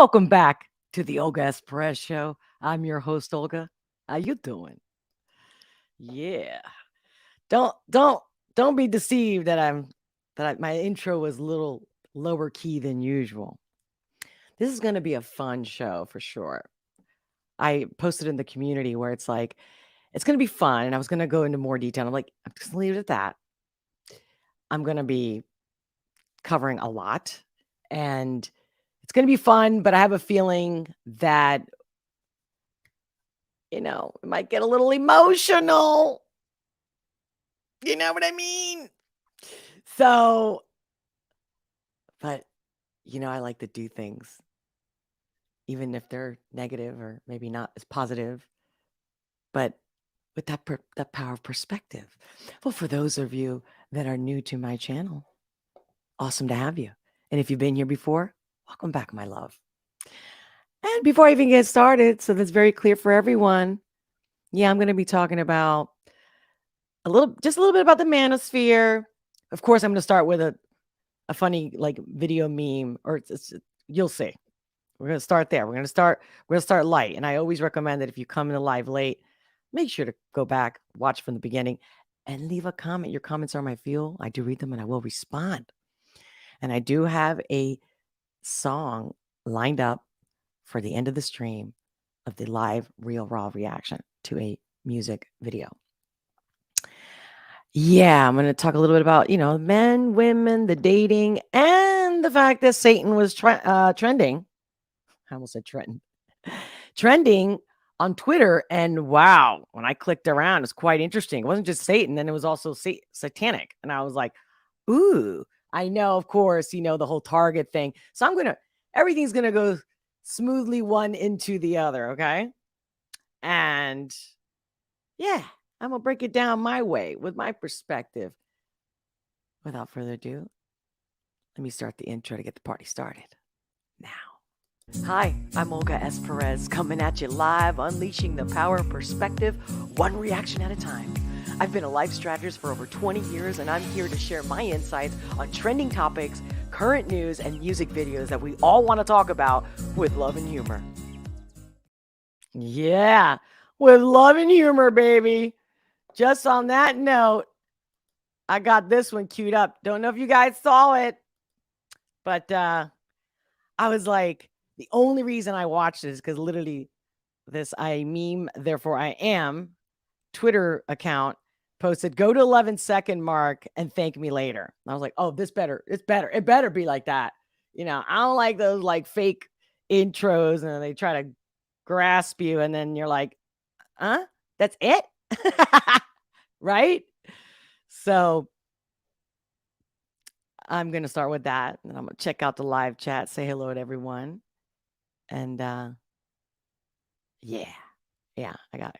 Welcome back to the Olga S. Pérez show. I'm your host, Olga. How you doing? Yeah. Don't be deceived that my intro was a little lower key than usual. This is going to be a fun show for sure. I posted in the community where it's like it's going to be fun, and I was going to go into more detail. I'm like, I'm just going to leave it at that. I'm going to be covering a lot, and it's going to be fun, but I have a feeling that it might get a little emotional. You know what I mean? So, but I like to do things, even if they're negative or maybe not as positive, but with that power of perspective. Well, for those of you that are new to my channel, awesome to have you. And if you've been here before, welcome back, my love. And before I even get started, so that's very clear for everyone, I'm going to be talking about just a little bit about the manosphere. Of course, I'm going to start with a funny video meme, or you'll see. We're going to start there. We're going to start light. And I always recommend that if you come in the live late, make sure to go back, watch from the beginning, and leave a comment. Your comments are my fuel. I do read them and I will respond. And I do have a song lined up for the end of the stream of the live real raw reaction to a music video. Yeah, I'm going to talk a little bit about, men, women, the dating, and the fact that Satan was trending. I almost said trending on Twitter. And wow, when I clicked around, it's quite interesting. It wasn't just Satan, then it was also Satanic. And I was like, ooh, I know, of course, the whole Target thing. So everything's going to go smoothly one into the other. Okay. And yeah, I'm going to break it down my way with my perspective. Without further ado, let me start the intro to get the party started now. Hi, I'm Olga S. Pérez, coming at you live, unleashing the power of perspective, one reaction at a time. I've been a life strategist for over 20 years, and I'm here to share my insights on trending topics, current news, and music videos that we all want to talk about with love and humor. Yeah, with love and humor, baby. Just on that note, I got this one queued up. Don't know if you guys saw it, but I was like, the only reason I watched it is because literally this I meme, therefore I am Twitter account posted, go to 11-second mark and thank me later. And I was like, oh, it better be like that. I don't like those fake intros and they try to grasp you and then you're like, huh? That's it? Right? So I'm going to start with that, and I'm going to check out the live chat, say hello to everyone. And yeah, I got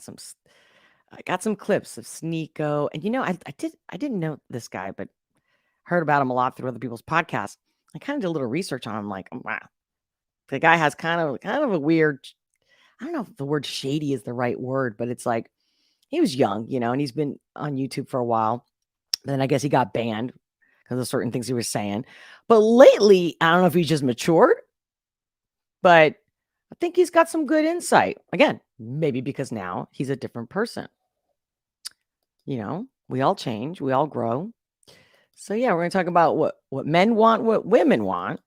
some clips of Sneako. And I didn't know this guy, but heard about him a lot through other people's podcasts. I kind of did a little research on him, like, wow. The guy has kind of a weird, I don't know if the word shady is the right word, but it's like he was young, and he's been on YouTube for a while. Then I guess he got banned because of certain things he was saying. But lately, I don't know if he's just matured, but I think he's got some good insight. Again, maybe because now he's a different person. We all change, we all grow. So yeah, we're going to talk about what men want, what women want,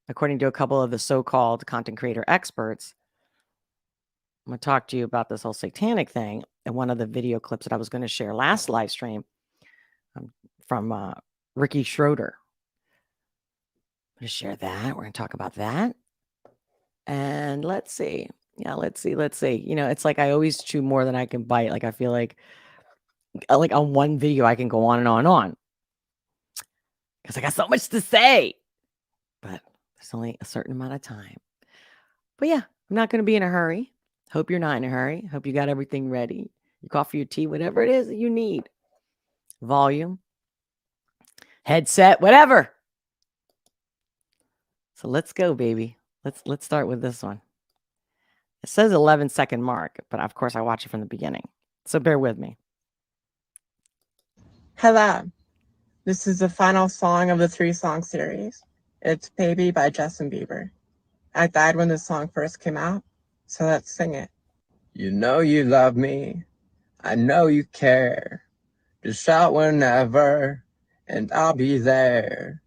according to a couple of the so-called content creator experts. I'm going to talk to you about this whole satanic thing and one of the video clips that I was going to share last live stream from Ricky Schroeder. I'm going to share that. We're going to talk about that. And let's see. Yeah, let's see. It's like I always chew more than I can bite. Like I feel like on one video, I can go on and on and on. Because I got so much to say. But there's only a certain amount of time. But yeah, I'm not going to be in a hurry. Hope you're not in a hurry. Hope you got everything ready. Your coffee, your tea, whatever it is that you need. Volume. Headset, whatever. So let's go, baby. Let's start with this one. It says 11-second mark, but of course I watch it from the beginning. So bear with me. Hello. This is the final song of the 3-song series. It's Baby by Justin Bieber. I died when this song first came out, so let's sing it. You know you love me, I know you care. Just shout whenever, and I'll be there.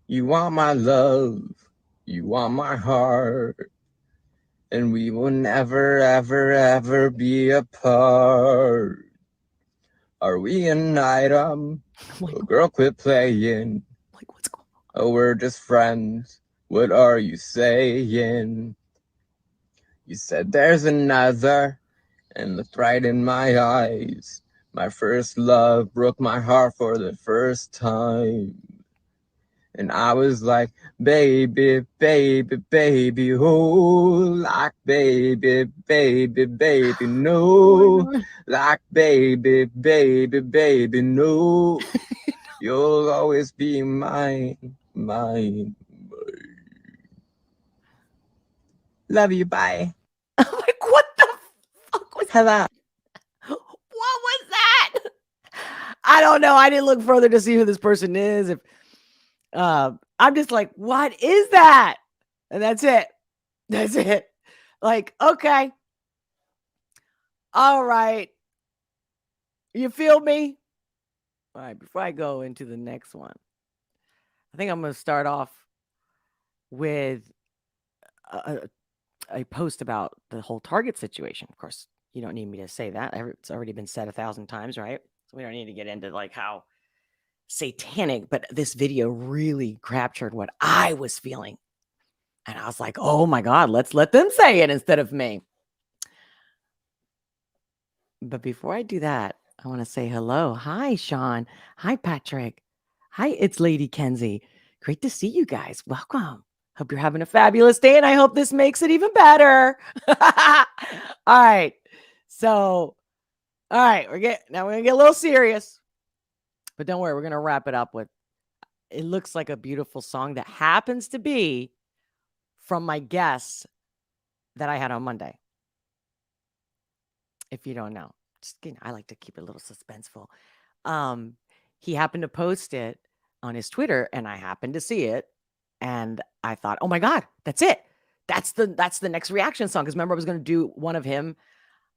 You want my love, you want my heart, and we will never, ever, ever be apart. Are we an item? Oh, girl, quit playing. Like, what's going on? Oh, we're just friends. What are you saying? You said there's another, and looked right in my eyes. My first love broke my heart for the first time. And I was like, baby, baby, baby, oh, like baby, baby, baby, no. Like baby, baby, baby, no. You'll always be mine, mine. Love you, bye. I'm like, what the fuck was Hello. What was that? I don't know. I didn't look further to see who this person is. If I'm just like, what is that? And that's it. That's it. Like, okay. All right. You feel me? All right. Before I go into the next one, I think I'm going to start off with a post about the whole Target situation. Of course, you don't need me to say that. It's already been said 1,000 times, right? So we don't need to get into like how satanic, but this video really captured what I was feeling. And I was like, oh my God, let's let them say it instead of me. But before I do that, I want to say hello. Hi, Sean. Hi, Patrick. Hi, it's Lady Kenzie. Great to see you guys. Welcome. Hope you're having a fabulous day, and I hope this makes it even better. All right. So, all right, now we're gonna get a little serious. But don't worry, we're gonna wrap it up with it looks like a beautiful song that happens to be from my guest that I had on Monday. If you don't know, just I like to keep it a little suspenseful. He happened to post it on his Twitter, and I happened to see it, and I thought, oh my God, that's it. That's the next reaction song. Because remember, I was going to do one of him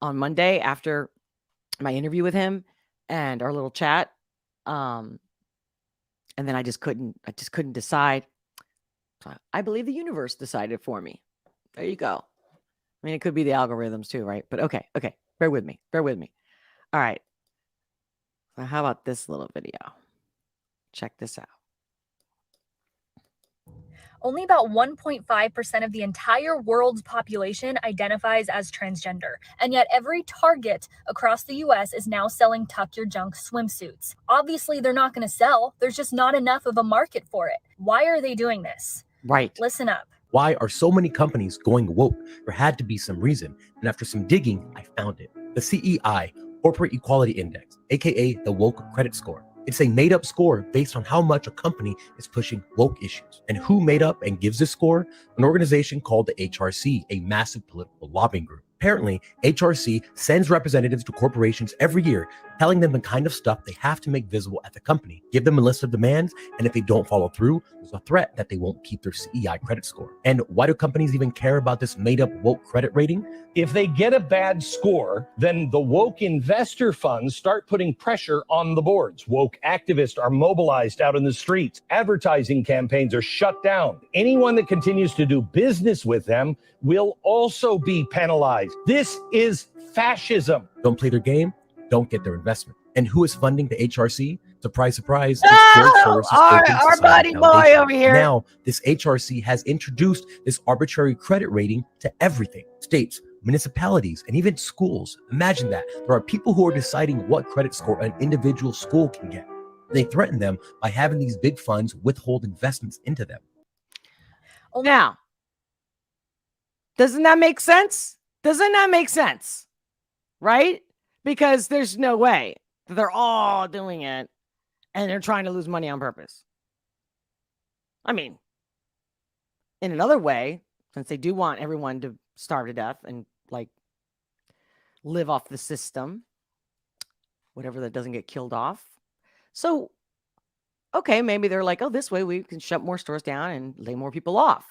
on Monday after my interview with him and our little chat. And then I just couldn't decide. I believe the universe decided for me. There you go. I mean, it could be the algorithms too, right? But okay. Bear with me. All right. So how about this little video? Check this out. Only about 1.5% of the entire world's population identifies as transgender, and yet every Target across the US is now selling Tuck Your Junk swimsuits. Obviously, they're not going to sell. There's just not enough of a market for it. Why are they doing this? Right. Listen up. Why are so many companies going woke? There had to be some reason, and after some digging, I found it. The CEI, Corporate Equality Index, aka the Woke Credit Score. It's a made-up score based on how much a company is pushing woke issues. And who made up and gives this score? An organization called the HRC, a massive political lobbying group. Apparently, HRC sends representatives to corporations every year, telling them the kind of stuff they have to make visible at the company, give them a list of demands, and if they don't follow through, there's a threat that they won't keep their CEI credit score. And why do companies even care about this made-up woke credit rating? If they get a bad score, then the woke investor funds start putting pressure on the boards. Woke activists are mobilized out in the streets. Advertising campaigns are shut down. Anyone that continues to do business with them will also be penalized. This is fascism. Don't play their game, don't get their investment. And who is funding the HRC? Surprise, surprise. Our buddy boy over here. Now, this HRC has introduced this arbitrary credit rating to everything. States, municipalities, and even schools. Imagine that. There are people who are deciding what credit score an individual school can get. They threaten them by having these big funds withhold investments into them. Now, doesn't that make sense? Doesn't that make sense? Right? Because there's no way that they're all doing it and they're trying to lose money on purpose. I mean, in another way, since they do want everyone to starve to death and like live off the system, whatever that doesn't get killed off. So, okay, maybe they're like, oh, this way we can shut more stores down and lay more people off.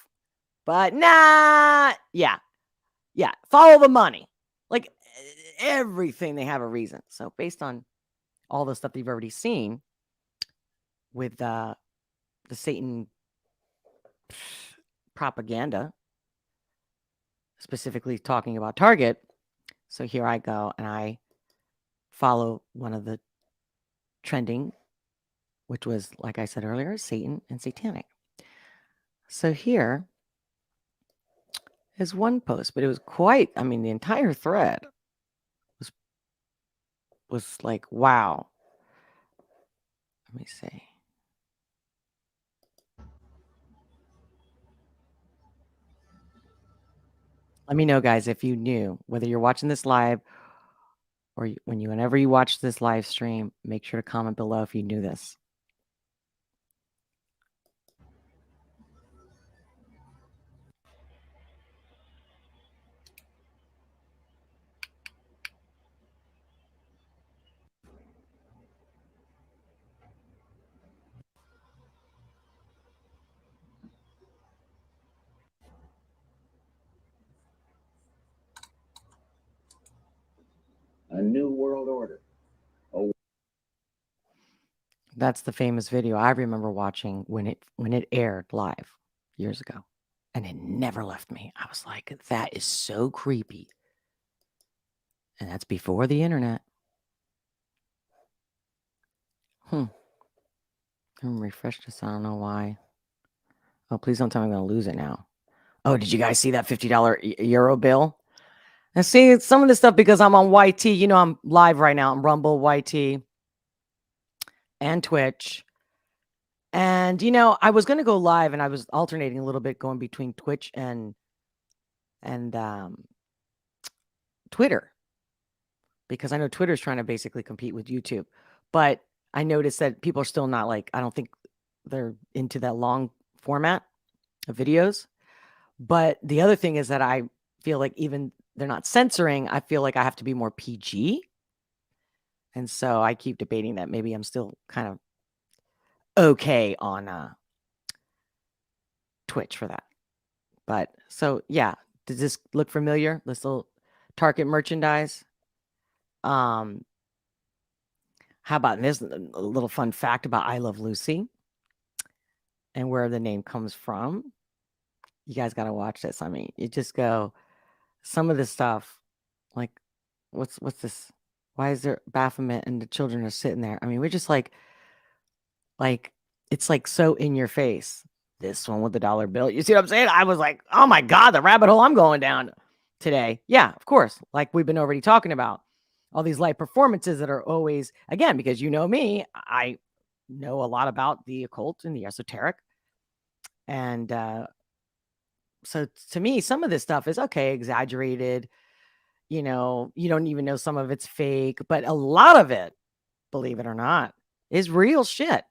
But nah, yeah. Follow the money. Like everything, they have a reason. So based on all the stuff that you've already seen with the Satan propaganda, specifically talking about Target. So here I go and I follow one of the trending, which was, like I said earlier, Satan and Satanic. So here is one post, but it was quite, I mean, the entire thread was like, wow. Let me see. Let me know, guys, if you knew, whether you're watching this live or whenever you watch this live stream, make sure to comment below if you knew this. A new world order. That's the famous video I remember watching when it aired live years ago, and it never left me. I was like, that is so creepy. And that's before the internet. I'm refresh this. I don't know why. Oh, please don't tell me I'm going to lose it now. Oh, did you guys see that $50 euro bill? And see some of this stuff because I'm on YT. You know, I'm live right now on Rumble, YT, and Twitch. And, you know, I was going to go live and I was alternating a little bit going between Twitch and Twitter, because I know Twitter's trying to basically compete with YouTube. But I noticed that people are still not like, I don't think they're into that long format of videos. But the other thing is that I feel like even they're not censoring, I feel like I have to be more PG. And so I keep debating that maybe I'm still kind of okay on Twitch for that. But so, yeah, does this look familiar? This little Target merchandise. How about this? A little fun fact about I Love Lucy and where the name comes from. You guys got to watch this. I mean, you just go, some of this stuff, like, what's this? Why is there Baphomet and the children are sitting there? I mean, we're just like, it's like so in your face. This one with the dollar bill. You see what I'm saying? I was like, oh my God, the rabbit hole I'm going down today. Yeah, of course. Like we've been already talking about all these live performances that are always, again, because you know me, I know a lot about the occult and the esoteric. And so to me, some of this stuff is okay, exaggerated. You know, you don't even know some of it's fake, but a lot of it, believe it or not, is real shit.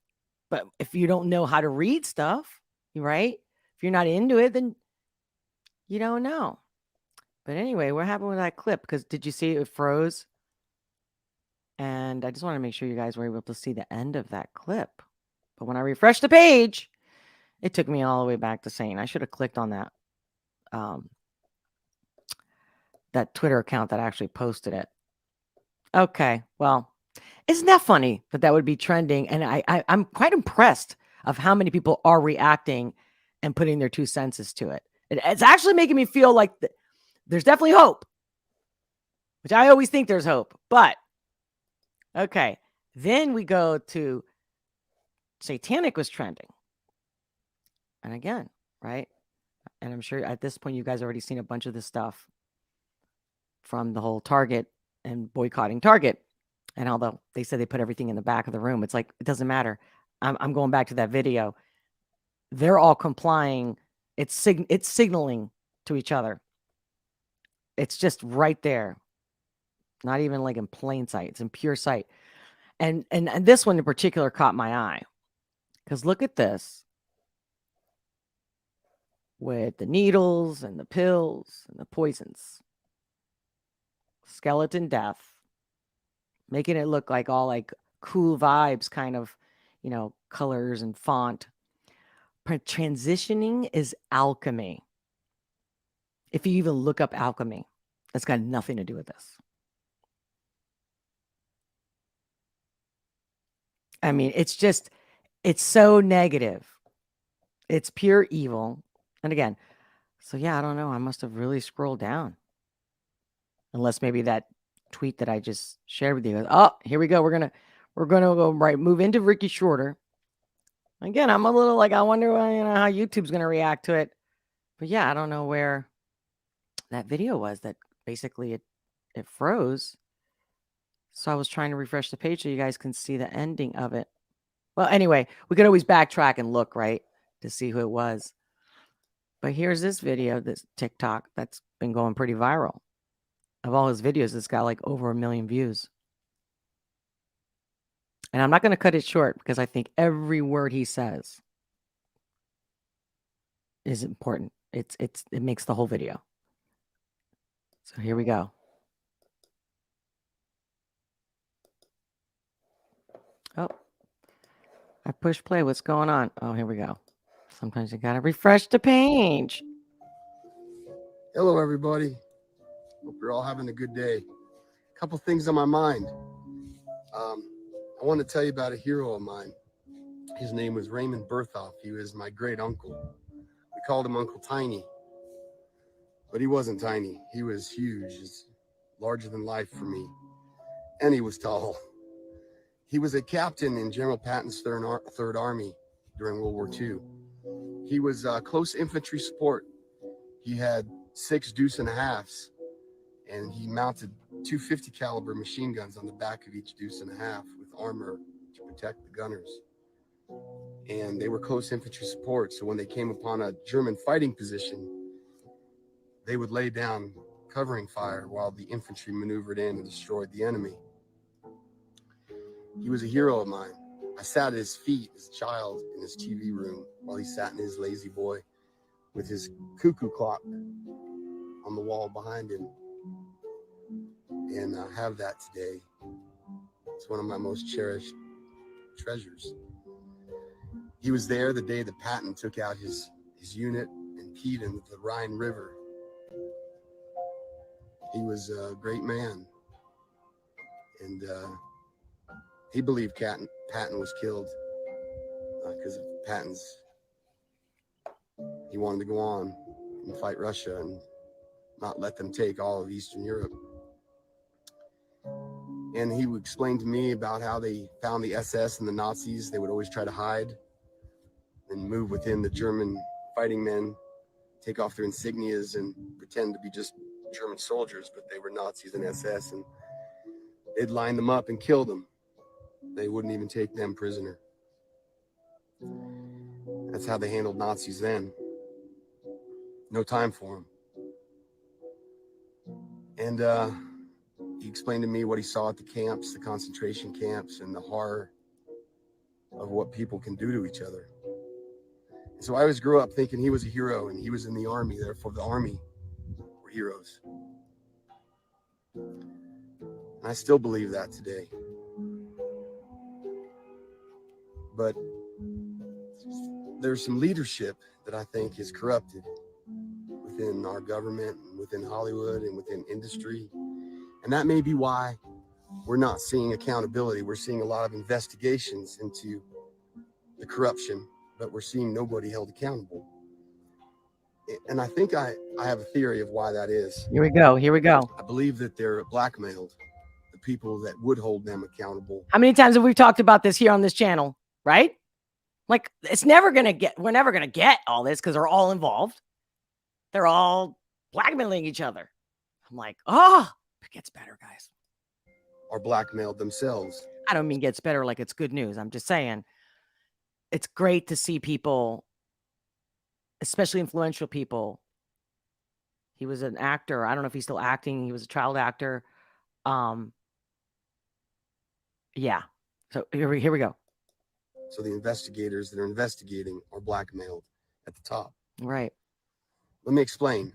But if you don't know how to read stuff, right? If you're not into it, then you don't know. But anyway, what happened with that clip? Because did you see it froze? And I just want to make sure you guys were able to see the end of that clip. But when I refreshed the page, it took me all the way back to saying I should have clicked on that that Twitter account that actually posted it. Okay, well, isn't that funny that that would be trending? And I'm quite impressed of how many people are reacting and putting their 2 cents to it. It's actually making me feel like there's definitely hope, which I always think there's hope. But, okay, then we go to Satanic was trending. And again, right? And I'm sure at this point you guys already seen a bunch of this stuff from the whole Target and boycotting Target. And although they said they put everything in the back of the room, it's like, it doesn't matter. I'm going back to that video. They're all complying. It's signaling to each other. It's just right there. Not even like in plain sight. It's in pure sight. And this one in particular caught my eye. Because look at this. With the needles and the pills and the poisons. Skeleton death. Making it look like all like cool vibes, kind of, you know, colors and font. Transitioning is alchemy. If you even look up alchemy, that's got nothing to do with this. I mean, it's so negative. It's pure evil. And again, so yeah, I don't know. I must have really scrolled down. Unless maybe that tweet that I just shared with you. Oh, here we go. We're gonna go move into Ricky Shorter. Again, I'm a little like, I wonder how YouTube's gonna react to it. But yeah, I don't know where that video was that basically it froze. So I was trying to refresh the page so you guys can see the ending of it. Well, anyway, we could always backtrack and look, right, to see who it was. But here's this video, this TikTok that's been going pretty viral. Of all his videos, it's got like over 1 million views. And I'm not going to cut it short because I think every word he says is important. It makes the whole video. So here we go. Oh, I push play. What's going on? Oh, here we go. Sometimes you got to refresh the page. Hello, everybody. Hope you're all having a good day. A couple things on my mind. I want to tell you about a hero of mine. His name was Raymond Berthoff. He was my great uncle. We called him Uncle Tiny, but he wasn't tiny. He was huge. He's larger than life for me. And he was tall. He was a captain in General Patton's Third Army during World War II. He was close infantry support. He had 6 deuce and a halves, and he mounted 250 caliber machine guns on the back of each deuce and a half with armor to protect the gunners. And they were close infantry support, so when they came upon a German fighting position, they would lay down covering fire while the infantry maneuvered in and destroyed the enemy. He was a hero of mine. I sat at his feet as a child in his TV room while he sat in his lazy boy with his cuckoo clock on the wall behind him. And I have that today. It's one of my most cherished treasures. He was there the day that Patton took out his unit and peed into the Rhine River. He was a great man. And he believed Patton was killed because of Patton's. He wanted to go on and fight Russia and not let them take all of Eastern Europe. And he would explain to me about how they found the SS and the Nazis. They would always try to hide and move within the German fighting men, take off their insignias and pretend to be just German soldiers, but they were Nazis and SS, and they'd line them up and kill them. They wouldn't even take them prisoner. That's how they handled Nazis then. No time for them. And he explained to me what he saw at the camps, the concentration camps, and the horror of what people can do to each other. And so I always grew up thinking he was a hero and he was in the army, therefore the army were heroes. And I still believe that today. But there's some leadership that I think is corrupted within our government and within Hollywood and within industry. And that may be why we're not seeing accountability. We're seeing a lot of investigations into the corruption, but we're seeing nobody held accountable. And I think I have a theory of why that is. Here we go. Here we go. I believe that they're blackmailed, the people that would hold them accountable. How many times have we talked about this here on this channel, right? Like, we're never going to get all this because they're all involved. They're all blackmailing each other. I'm like, oh, it gets better, guys. Are blackmailed themselves. I don't mean gets better like it's good news. I'm just saying it's great to see people, especially influential people. He was an actor. I don't know if he's still acting. He was a child actor. Yeah. So here we go. So the investigators that are investigating are blackmailed at the top. Right. Let me explain.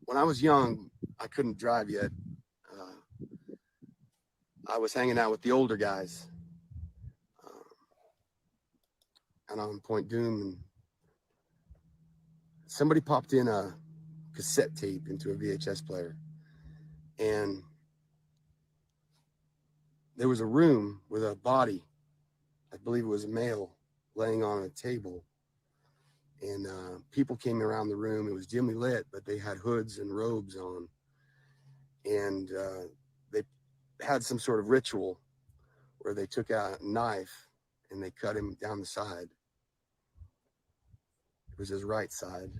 When I was young, I couldn't drive yet. I was hanging out with the older guys. And on Point Doom, and somebody popped in a cassette tape into a VHS player. And there was a room with a body, I believe it was a male, laying on a table. And people came around the room. It was dimly lit, but they had hoods and robes on. And they had some sort of ritual where they took out a knife and they cut him down the side. It was his right side.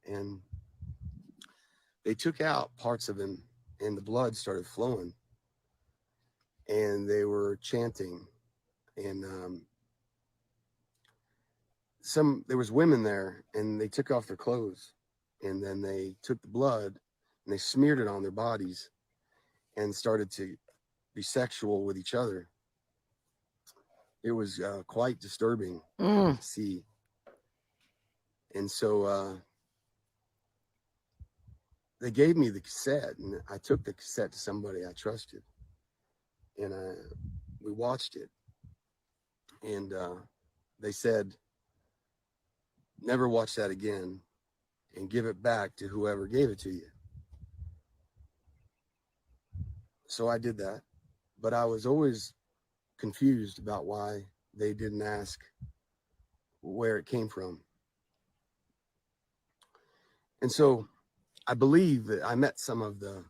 And they took out parts of him, and the blood started flowing. And they were chanting. And there was women there, and they took off their clothes. And then they took the blood and they smeared it on their bodies and started to be sexual with each other. It was quite disturbing to see. And so they gave me the cassette, and I took the cassette to somebody I trusted, and we watched it. And they said, never watch that again, and give it back to whoever gave it to you. So I did that, but I was always confused about why they didn't ask where it came from. And so I believe that I met some of the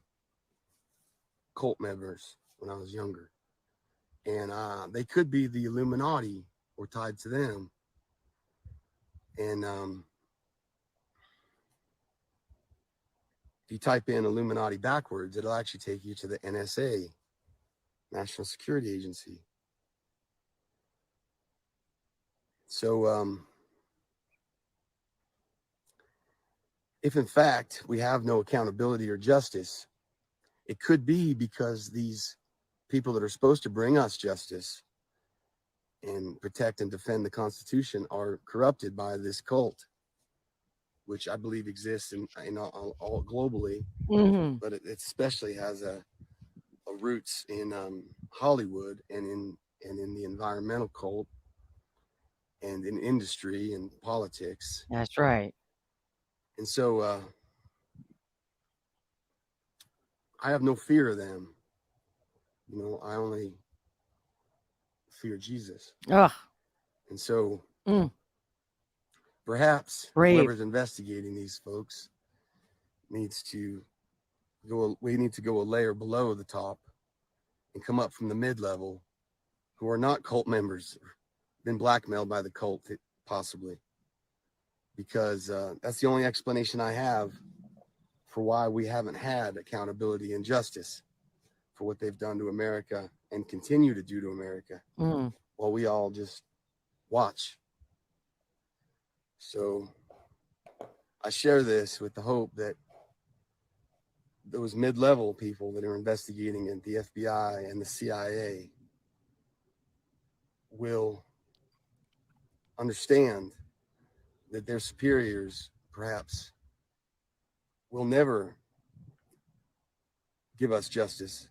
cult members when I was younger, and they could be the Illuminati or tied to them. And if you type in Illuminati backwards, it'll actually take you to the NSA, National Security Agency. So if in fact we have no accountability or justice, it could be because these people that are supposed to bring us justice and protect and defend the Constitution are corrupted by this cult, which I believe exists in all globally, but it especially has a roots in Hollywood and in the environmental cult and in industry and politics. That's right. And so I have no fear of them. You know, I only fear Jesus. Ugh. And so perhaps Brave. whoever's investigating these folks needs to we need to go a layer below the top and come up from the mid-level, who are not cult members, been blackmailed by the cult possibly, because that's the only explanation I have for why we haven't had accountability and justice for what they've done to America and continue to do to America, while we all just watch. So I share this with the hope that those mid-level people that are investigating at the FBI and the CIA will understand that their superiors perhaps will never give us justice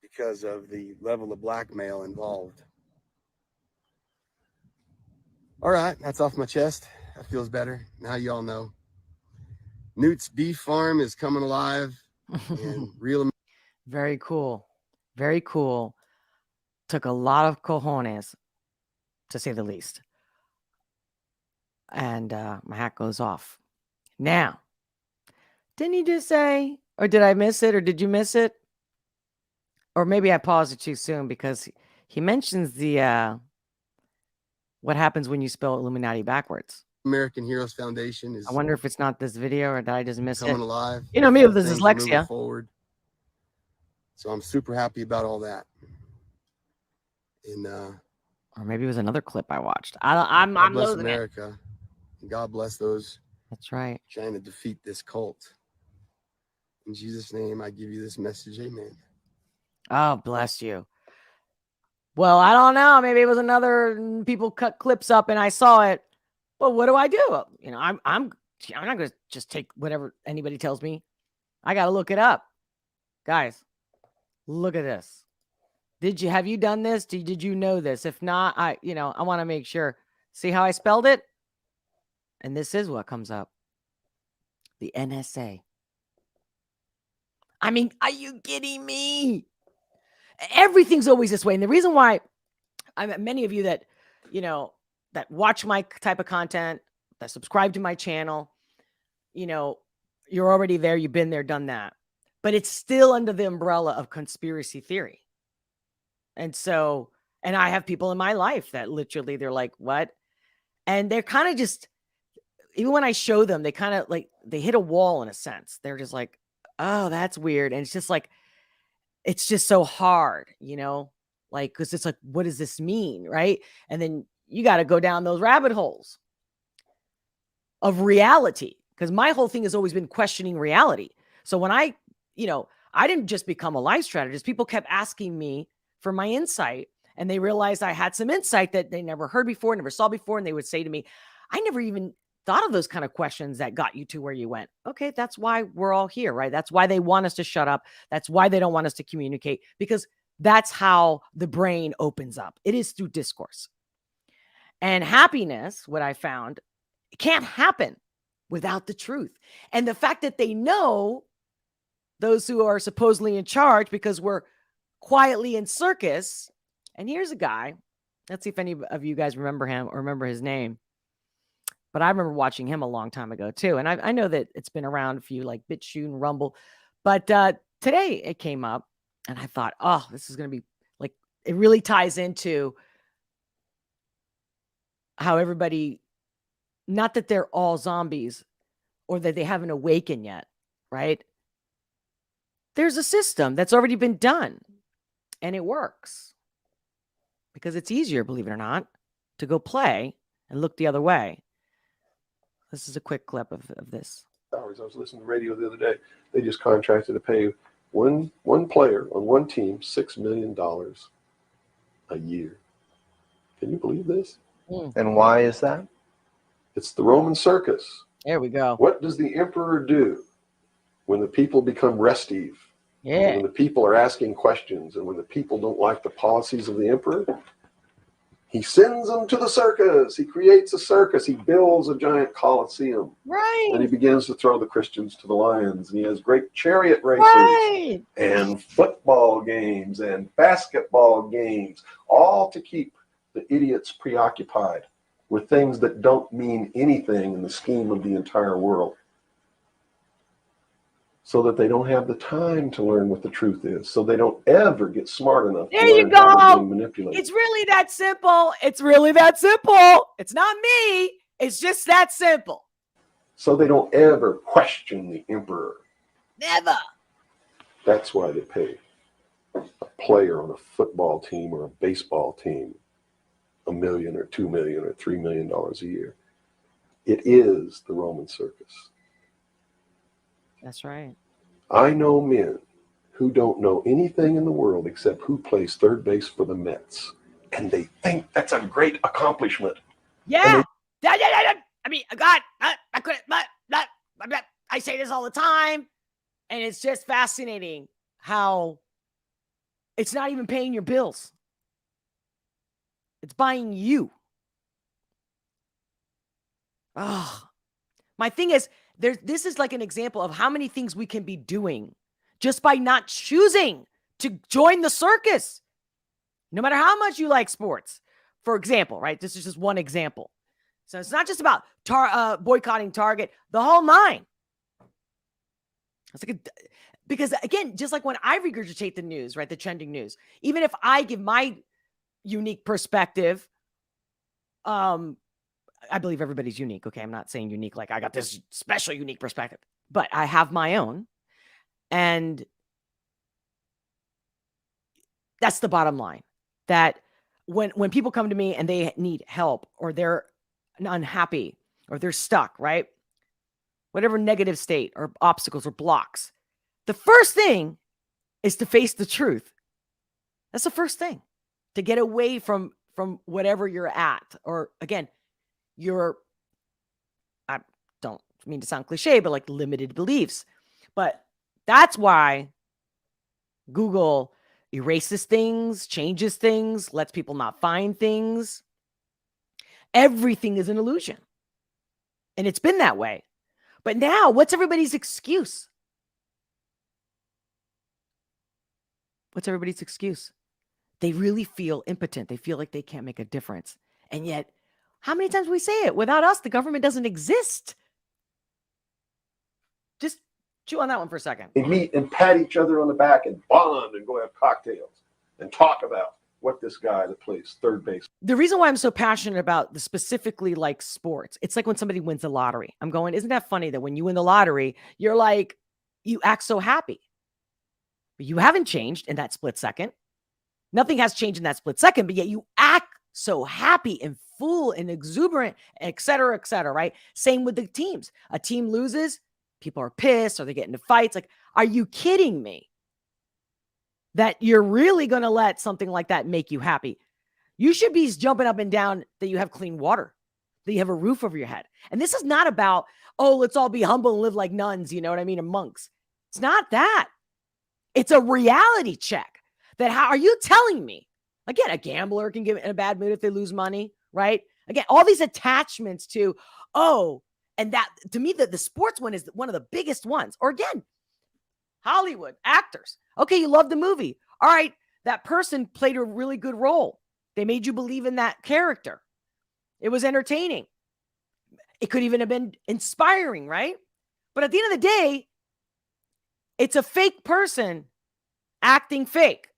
because of the level of blackmail involved. All right, that's off my chest. That feels better. Now you all know. Newt's Beef Farm is coming alive. And real. Very cool. Very cool. Took a lot of cojones, to say the least. And my hat goes off. Now, didn't he just say, or did I miss it, or did you miss it? Or maybe I paused it too soon, because he mentions the what happens when you spell Illuminati backwards. American Heroes Foundation is. I wonder if it's not this video, or did I just miss it? Coming alive. You know me with this Things are moving dyslexia. forward. So I'm super happy about all that. And or maybe it was another clip I watched. I'm God bless losing it. America. And God bless those That's right. trying to defeat this cult. In Jesus' name, I give you this message. Amen. Oh, bless you. Well, I don't know. Maybe it was another people cut clips up and I saw it. Well, what do I do? You know, I'm not going to just take whatever anybody tells me. I got to look it up. Guys, look at this. Have you done this? Did you know this? If not, I want to make sure. See how I spelled it? And this is what comes up. The NSA. I mean, are you kidding me? Everything's always this way. And the reason why many of you that, that watch my type of content, that subscribe to my channel, you're already there. You've been there, done that. But it's still under the umbrella of conspiracy theory. And so, and I have people in my life that literally they're like, what? And they're kind of just, even when I show them, they kind of like, they hit a wall in a sense. They're just like, oh, that's weird. And it's just like, it's just so hard, like, because it's like, what does this mean? Right. And then you got to go down those rabbit holes of reality. Because my whole thing has always been questioning reality. So when I didn't just become a life strategist. People kept asking me for my insight, and they realized I had some insight that they never heard before, never saw before. And they would say to me, I never even thought of those kind of questions that got you to where you went. Okay, that's why we're all here, right? That's why they want us to shut up. That's why they don't want us to communicate, because that's how the brain opens up. It is through discourse. And happiness, what I found, it can't happen without the truth. And the fact that they know, those who are supposedly in charge, because we're quietly in circus. And here's a guy. Let's see if any of you guys remember him or remember his name. But I remember watching him a long time ago too. And I know that it's been around a few, like BitChute and Rumble. But today it came up and I thought, oh, this is going to be like, it really ties into how everybody, not that they're all zombies or that they haven't awakened yet, right? There's a system that's already been done and it works because it's easier, believe it or not, to go play and look the other way. This is a quick clip of this. I was listening to the radio the other day. They just contracted to pay one player on one team $6 million a year. Can you believe this? And why is that? It's the Roman circus. There we go. What does the emperor do when the people become restive? Yeah. When the people are asking questions and when the people don't like the policies of the emperor, he sends them to the circus. He creates a circus. He builds a giant coliseum. Right. And he begins to throw the Christians to the lions. And he has great chariot races Right. and football games and basketball games, all to keep the idiots preoccupied with things that don't mean anything in the scheme of the entire world, so that they don't have the time to learn what the truth is, so they don't ever get smart enough There to you learn how they're go. being manipulated. It's really that simple. It's really that simple. It's not me. It's just that simple. So they don't ever question the emperor. Never. That's why they pay a player on a football team or a baseball team $1 million or $2 million or $3 million a year. It is the Roman circus. That's right. I know men who don't know anything in the world except who plays third base for the Mets, and they think that's a great accomplishment. Yeah. I mean, God, I couldn't. I say this all the time, and it's just fascinating how it's not even paying your bills. It's buying you. Oh, my thing is, this is like an example of how many things we can be doing just by not choosing to join the circus. No matter how much you like sports, for example, right? This is just one example. So it's not just about boycotting Target, the whole nine. It's like because again, just like when I regurgitate the news, right? The trending news, even if I give my unique perspective, I believe everybody's unique. Okay. I'm not saying unique, like I got this special unique perspective, but I have my own. And that's the bottom line, that when people come to me and they need help or they're unhappy or they're stuck, right? Whatever negative state or obstacles or blocks, the first thing is to face the truth. That's the first thing, to get away from whatever you're at. Or again, I don't mean to sound cliche, but like limited beliefs. But that's why Google erases things, changes things, lets people not find things. Everything is an illusion. And it's been that way. But now, what's everybody's excuse? What's everybody's excuse? They really feel impotent. They feel like they can't make a difference. And yet, how many times we say it? Without us, the government doesn't exist. Just chew on that one for a second. They meet and pat each other on the back and bond and go have cocktails and talk about what this guy that plays third base. The reason why I'm so passionate about the specifically like sports, it's like when somebody wins the lottery. I'm going, isn't that funny that when you win the lottery, you're like, you act so happy. But you haven't changed in that split second. Nothing has changed in that split second, but yet you act so happy and full and exuberant, et cetera, right? Same with the teams. A team loses, people are pissed or they get into fights. Like, are you kidding me? That you're really going to let something like that make you happy? You should be jumping up and down that you have clean water, that you have a roof over your head. And this is not about, oh, let's all be humble and live like nuns, you know what I mean, and monks. It's not that. It's a reality check. That how are you telling me? Again, a gambler can get in a bad mood if they lose money, right? Again, all these attachments to, oh, and that to me, the sports one is one of the biggest ones. Or again, Hollywood actors. Okay, you love the movie. All right, that person played a really good role. They made you believe in that character. It was entertaining. It could even have been inspiring, right? But at the end of the day, it's a fake person acting fake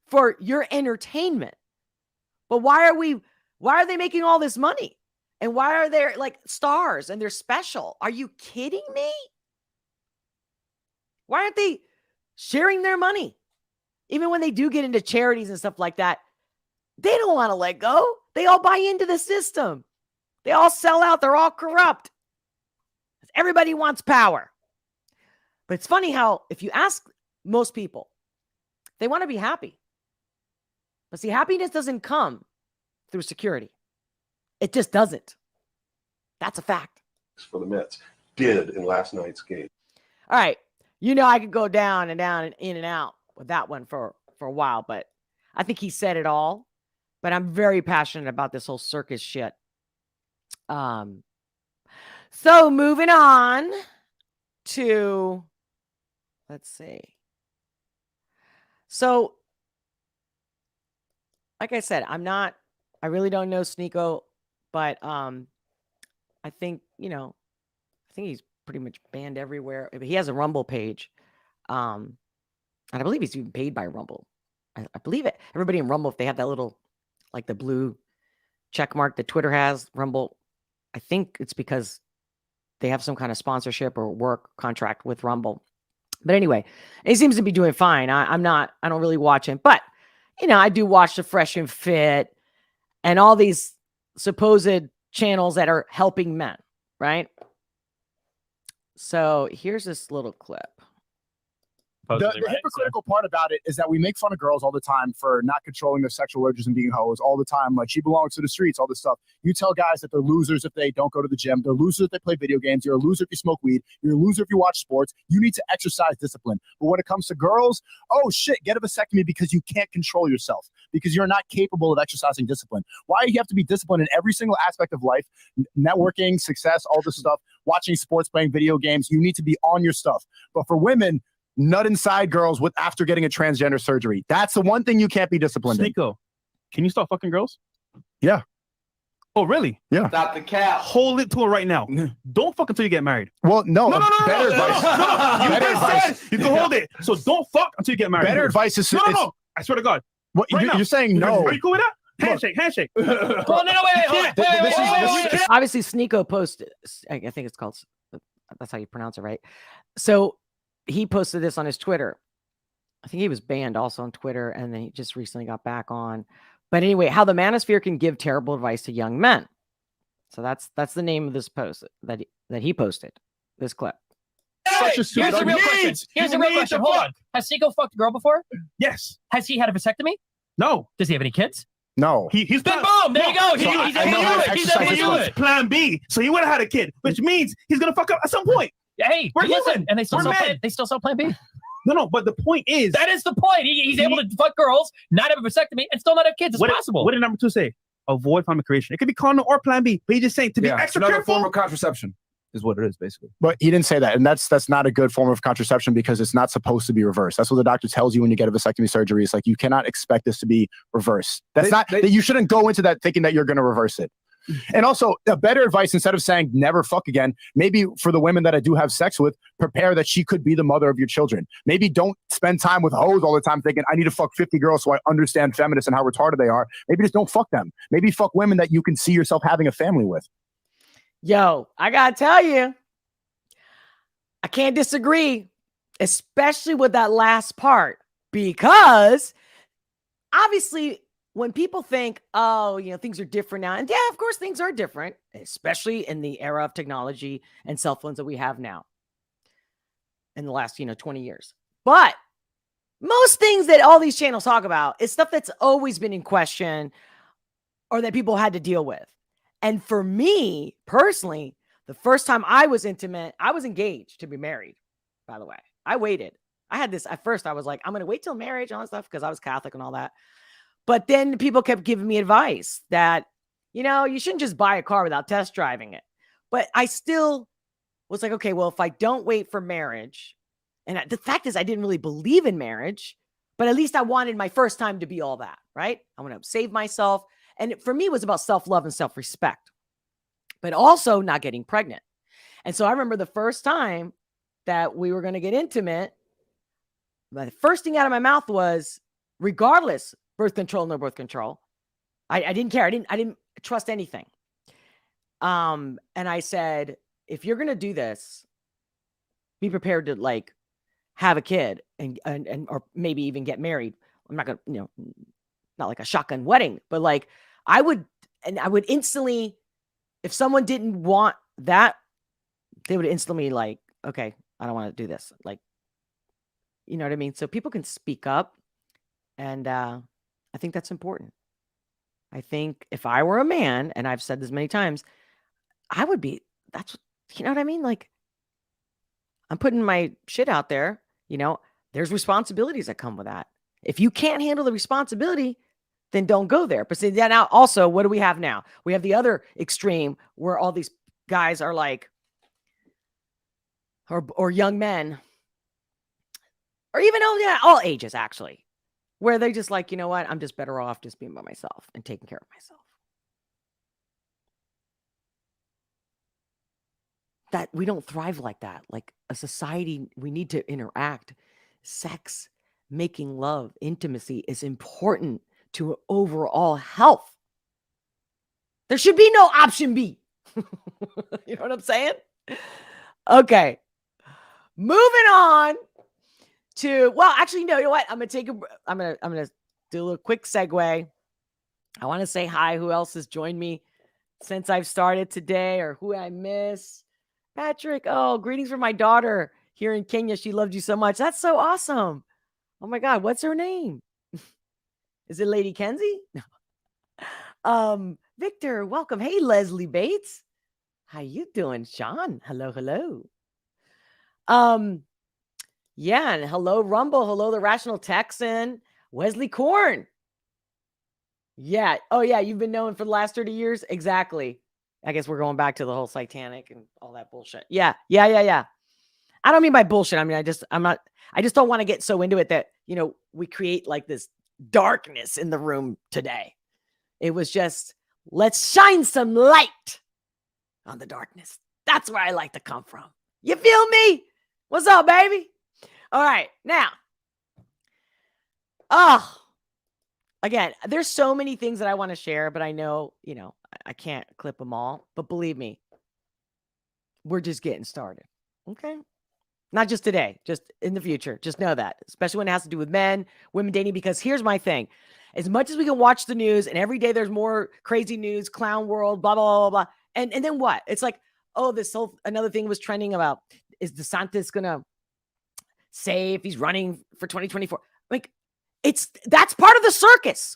for your entertainment. But why are they making all this money? And why are they like stars and they're special? Are you kidding me? Why aren't they sharing their money? Even when they do get into charities and stuff like that, they don't want to let go. They all buy into the system. They all sell out. They're all corrupt. Everybody wants power. But it's funny how if you ask most people, they want to be happy. But see, happiness doesn't come through security. It just doesn't. That's a fact. For the Mets did in last night's game. All right. You know, I could go down and in and out with that one for a while, but I think he said it all. But I'm very passionate about this whole circus shit. So moving on to, let's see. So, like I said, I really don't know Sneako, but I think, I think he's pretty much banned everywhere. He has a Rumble page. And I believe he's even paid by Rumble. I believe it. Everybody in Rumble, if they have that little, like the blue check mark that Twitter has, Rumble, I think it's because they have some kind of sponsorship or work contract with Rumble. But anyway, he seems to be doing fine. I don't really watch him, but I do watch the Fresh and Fit and all these supposed channels that are helping men, right? So here's this little clip. The hypocritical part about it is that we make fun of girls all the time for not controlling their sexual urges and being hoes all the time. Like, she belongs to the streets, all this stuff. You tell guys that they're losers if they don't go to the gym. They're losers if they play video games. You're a loser if you smoke weed. You're a loser if you watch sports. You need to exercise discipline. But when it comes to girls, oh shit, get a vasectomy because you can't control yourself, because you're not capable of exercising discipline. Why do you have to be disciplined in every single aspect of life? Networking, success, all this stuff, watching sports, playing video games. You need to be on your stuff. But for women, nut inside girls after getting a transgender surgery. That's the one thing you can't be disciplined in. Sneako, can you stop fucking girls? Yeah. Oh, really? Yeah. Stop the cap. Hold it to it right now. Don't fuck until you get married. Well, no. No. Better advice. You Better just advice. said you can hold it. So don't fuck until you get married. Better advice is... No. I swear to God. What, right you're saying no. Are you cool with that? Handshake. Oh, wait. Obviously, Sneako posted, I think it's called, that's how you pronounce it, right? So he posted this on his Twitter. I think he was banned also on Twitter, and then he just recently got back on. But anyway, how the manosphere can give terrible advice to young men. So that's the name of this post that he posted, this clip. Here's the real question. Hold on. Has Sneako fucked a girl before? Yes. Has he had a vasectomy? No. Does he have any kids? No. He's then boom. There you go. He's able to do it. Plan B. So he would have had a kid, which means he's gonna fuck up at some point. Hey, listen, and they still sell Plan B. No, but the point is... That is the point. He's able to fuck girls, not have a vasectomy, and still not have kids. It's possible. What did number 2 say? Avoid family creation. It could be condom or Plan B, but he's just saying to be extra another careful. form of contraception. is what it is, basically. But he didn't say that. And that's not a good form of contraception because it's not supposed to be reversed. That's what the doctor tells you when you get a vasectomy surgery. It's like, you cannot expect this to be reversed. That you shouldn't go into that thinking that you're going to reverse it. And also, a better advice, instead of saying never fuck again, maybe for the women that I do have sex with, prepare that she could be the mother of your children. Maybe don't spend time with hoes all the time thinking, I need to fuck 50 girls so I understand feminists and how retarded they are. Maybe just don't fuck them. Maybe fuck women that you can see yourself having a family with. Yo, I gotta tell you, I can't disagree, especially with that last part, because obviously when people think, oh, things are different now, and yeah, of course things are different, especially in the era of technology and cell phones that we have now in the last, 20 years. But most things that all these channels talk about is stuff that's always been in question or that people had to deal with. And for me personally, the first time I was intimate, I was engaged to be married, by the way. I waited. I had this, at first I was like, I'm going to wait till marriage and all that stuff because I was Catholic and all that. But then people kept giving me advice that, you shouldn't just buy a car without test driving it. But I still was like, okay, well, if I don't wait for marriage, and the fact is I didn't really believe in marriage, but at least I wanted my first time to be all that, right? I want to save myself. And for me, it was about self-love and self-respect, but also not getting pregnant. And so I remember the first time that we were going to get intimate, the first thing out of my mouth was, regardless, birth control, no birth control. I didn't care. I didn't trust anything. And I said, if you're going to do this, be prepared to have a kid and or maybe even get married. I'm not going to, not like a shotgun wedding, but I would instantly, if someone didn't want that, they would instantly okay, I don't want to do this. You know what I mean? So people can speak up. And I think that's important. I think if I were a man, and I've said this many times, I would be, you know what I mean? I'm putting my shit out there, there's responsibilities that come with that. If you can't handle the responsibility, then don't go there. But see, now also, what do we have now? We have the other extreme where all these guys are or young men, or even all ages actually, where they're just you know what? I'm just better off just being by myself and taking care of myself. That we don't thrive like that. Like a society, we need to interact. Sex, making love, intimacy is important to overall health. There should be no option B. You know what I'm saying? Okay. Moving on to, actually, no, you know what? I'm going to do a little quick segue. I want to say hi. Who else has joined me since I've started today, or who I miss? Patrick. Oh, greetings from my daughter here in Kenya. She loved you so much. That's so awesome. Oh my God. What's her name? Is it Lady Kenzie? No. Victor, welcome. Hey, Leslie Bates. How you doing, Sean? Hello. Yeah, and hello, Rumble. Hello, the Rational Texan. Wesley Korn. Yeah. Oh, yeah. You've been known for the last 30 years? Exactly. I guess we're going back to the whole Satanic and all that bullshit. Yeah. I don't mean by bullshit. I mean, I just don't want to get so into it that, we create this darkness in the room today. It was just, let's shine some light on the darkness. That's where I like to come from. You feel me? What's up, baby? All right. Now, again, there's so many things that I want to share, but I know, I can't clip them all. But believe me, we're just getting started. Okay? Not just today, just in the future. Just know that, especially when it has to do with men, women dating, because here's my thing. As much as we can watch the news and every day there's more crazy news, clown world, blah, blah, blah, blah. And then what? It's another thing was trending about, is DeSantis going to say if he's running for 2024? That's part of the circus.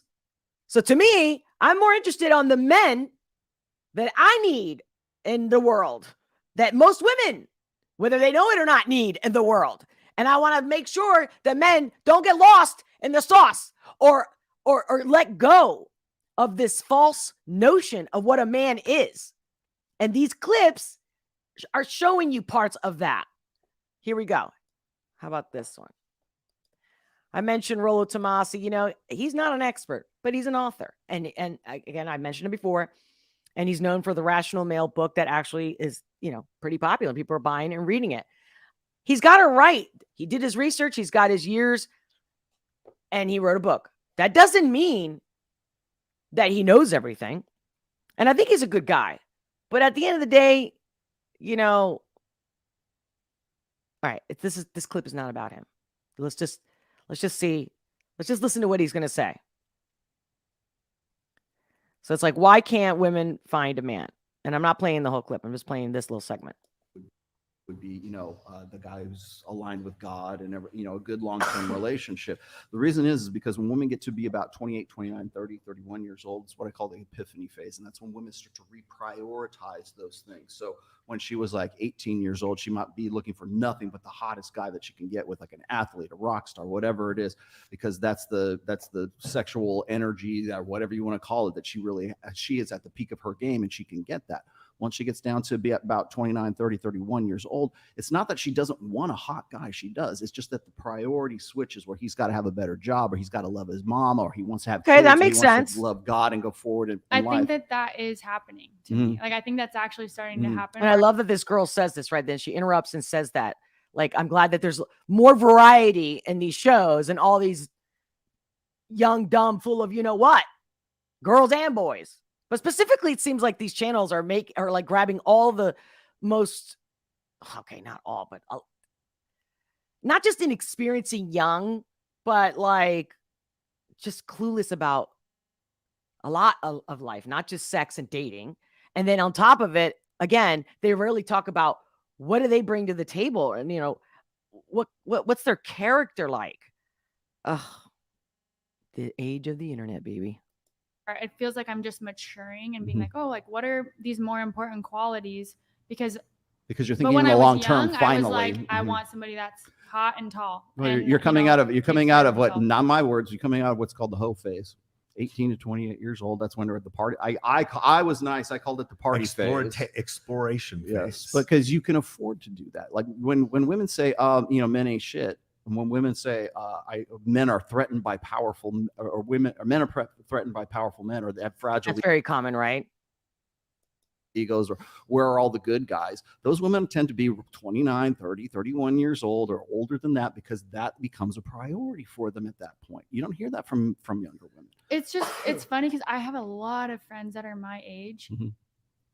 So to me, I'm more interested on the men that I need in the world, that most women, whether they know it or not, need in the world. And I want to make sure that men don't get lost in the sauce or let go of this false notion of what a man is. And these clips are showing you parts of that. Here we go. How about this one? I mentioned Rollo Tomasi. You know, he's not an expert, but he's an author. And again, I mentioned it before. And he's known for the Rational Male book that actually is, you know, pretty popular. People are buying and reading it. He's got it right. He did his research. He's got his years. And he wrote a book. That doesn't mean that he knows everything. And I think he's a good guy. But at the end of the day, you know, all right, this clip is not about him. Let's just see. Let's just listen to what he's going to say. So it's like, why can't women find a man? And I'm not playing the whole clip. I'm just playing this little segment. Would be, the guy who's aligned with God and, a good long-term relationship. The reason is because when women get to be about 28, 29, 30, 31 years old, it's what I call the epiphany phase. And that's when women start to reprioritize those things. So when she was like 18 years old, she might be looking for nothing but the hottest guy that she can get with, like an athlete, a rock star, whatever it is, because that's the sexual energy, or whatever you want to call it, that she is at the peak of her game, and she can get that. Once she gets down to be about 29, 30, 31 years old, it's not that she doesn't want a hot guy. She does. It's just that the priority switches, where he's got to have a better job, or he's got to love his mom, or he wants to have kids, that makes sense. Love God and go forward in I life. think that is happening to me. Like, I think that's actually starting to happen. And I love that this girl says this, right? Then she interrupts and says that. Like, I'm glad that there's more variety in these shows and all these young, dumb, full of, you know what, girls and boys. But specifically, it seems like these channels are like grabbing all the most, okay, not all, but not just inexperiencing young, but like just clueless about a lot of life, not just sex and dating. And then on top of it, again, they rarely talk about what do they bring to the table, and what's their character like. Ugh, the age of the internet, baby. It feels like I'm just maturing and being like, oh, like, what are these more important qualities? Because you're thinking in the long term. Finally, I was like, I want somebody that's hot and tall. Well, and, you're coming out of what? Not my words. You're coming out of what's called the hoe phase. 18 to 28 years old. That's when they're at the party. I was nice. I called it the party phase. Exploration phase. Yes, because you can afford to do that. Like when women say, men ain't shit. And when women say men are threatened by powerful, or men are threatened by powerful men, or they have fragile. That's very common, right? Egos, or where are all the good guys? Those women tend to be 29, 30, 31 years old, or older than that, because that becomes a priority for them at that point. You don't hear that from younger women. It's funny because I have a lot of friends that are my age,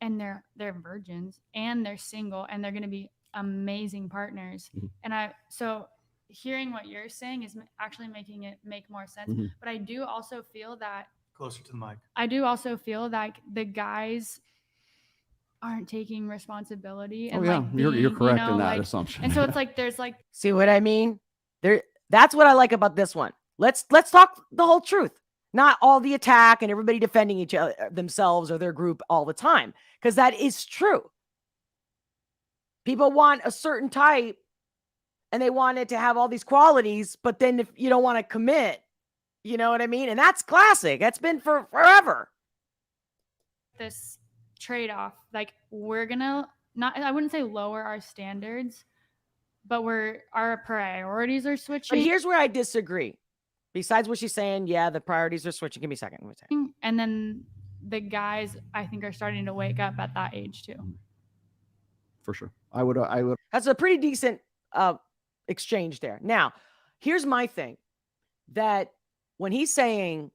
and they're virgins, and they're single, and they're going to be amazing partners. And so hearing what you're saying is actually making it make more sense. But I do also feel that, closer to the mic, I do also feel that the guys aren't taking responsibility. And you're correct in that assumption. And so it's like, there's like, see what I mean? That's what I like about this one. Let's talk the whole truth, not all the attack and everybody defending each other, themselves or their group all the time, because that is true. People want a certain type, and they want it to have all these qualities, but then if you don't want to commit, you know what I mean? And that's classic. That's been for forever. This trade-off, like, we're gonna I wouldn't say lower our standards, but our priorities are switching. But here's where I disagree. Besides what she's saying, yeah, the priorities are switching. Give me a second. And then the guys, I think, are starting to wake up at that age too. For sure. I would. That's a pretty decent exchange there. Now, here's my thing, that when he's saying,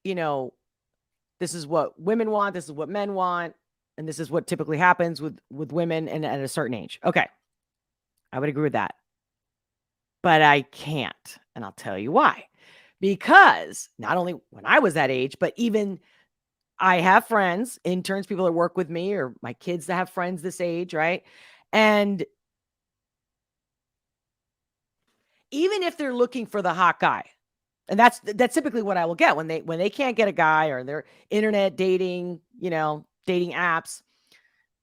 this is what women want, this is what men want, and this is what typically happens with women and at a certain age. Okay. I would agree with that. But I can't. And I'll tell you why. Because not only when I was that age, but even I have friends, interns, people that work with me, or my kids that have friends this age, right? And even if they're looking for the hot guy, and that's typically what I will get when they can't get a guy, or they're internet dating, dating apps,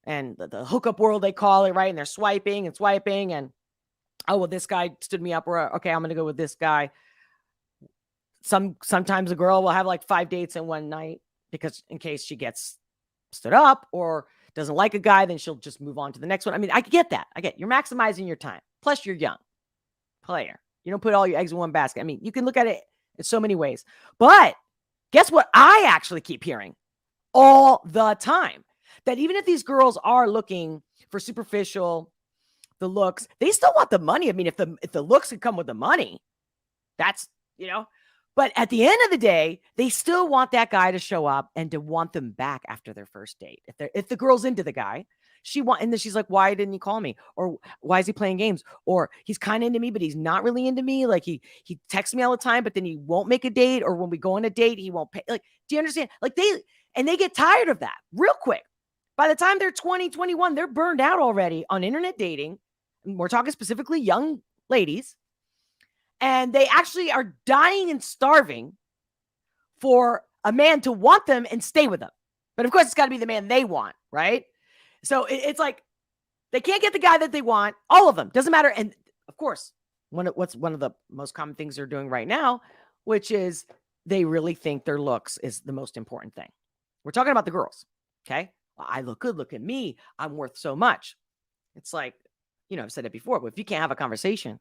and the hookup world, they call it, right? And they're swiping, and oh, well, this guy stood me up, or okay, I'm going to go with this guy. Sometimes a girl will have like 5 dates in one night, because in case she gets stood up, or doesn't like a guy, then she'll just move on to the next one. I mean, I get that. I get you're maximizing your time. Plus, you're young player. You don't put all your eggs in one basket. I mean, you can look at it in so many ways. But guess what? I actually keep hearing all the time that even if these girls are looking for superficial, the looks, they still want the money. I mean, if the looks could come with the money, that's, but at the end of the day, they still want that guy to show up and to want them back after their first date. If the girl's into the guy, and then she's like, why didn't he call me? Or why is he playing games? Or he's kind of into me, but he's not really into me. Like he texts me all the time, but then he won't make a date. Or when we go on a date, he won't pay. Like, do you understand? Like they get tired of that real quick. By the time they're 20, 21, they're burned out already on internet dating. And we're talking specifically young ladies. And they actually are dying and starving for a man to want them and stay with them. But of course, it's got to be the man they want, right? So it's like they can't get the guy that they want. All of them. Doesn't matter. And of course, what's one of the most common things they're doing right now, which is they really think their looks is the most important thing. We're talking about the girls, okay? Well, I look good. Look at me. I'm worth so much. It's like, I've said it before, but if you can't have a conversation,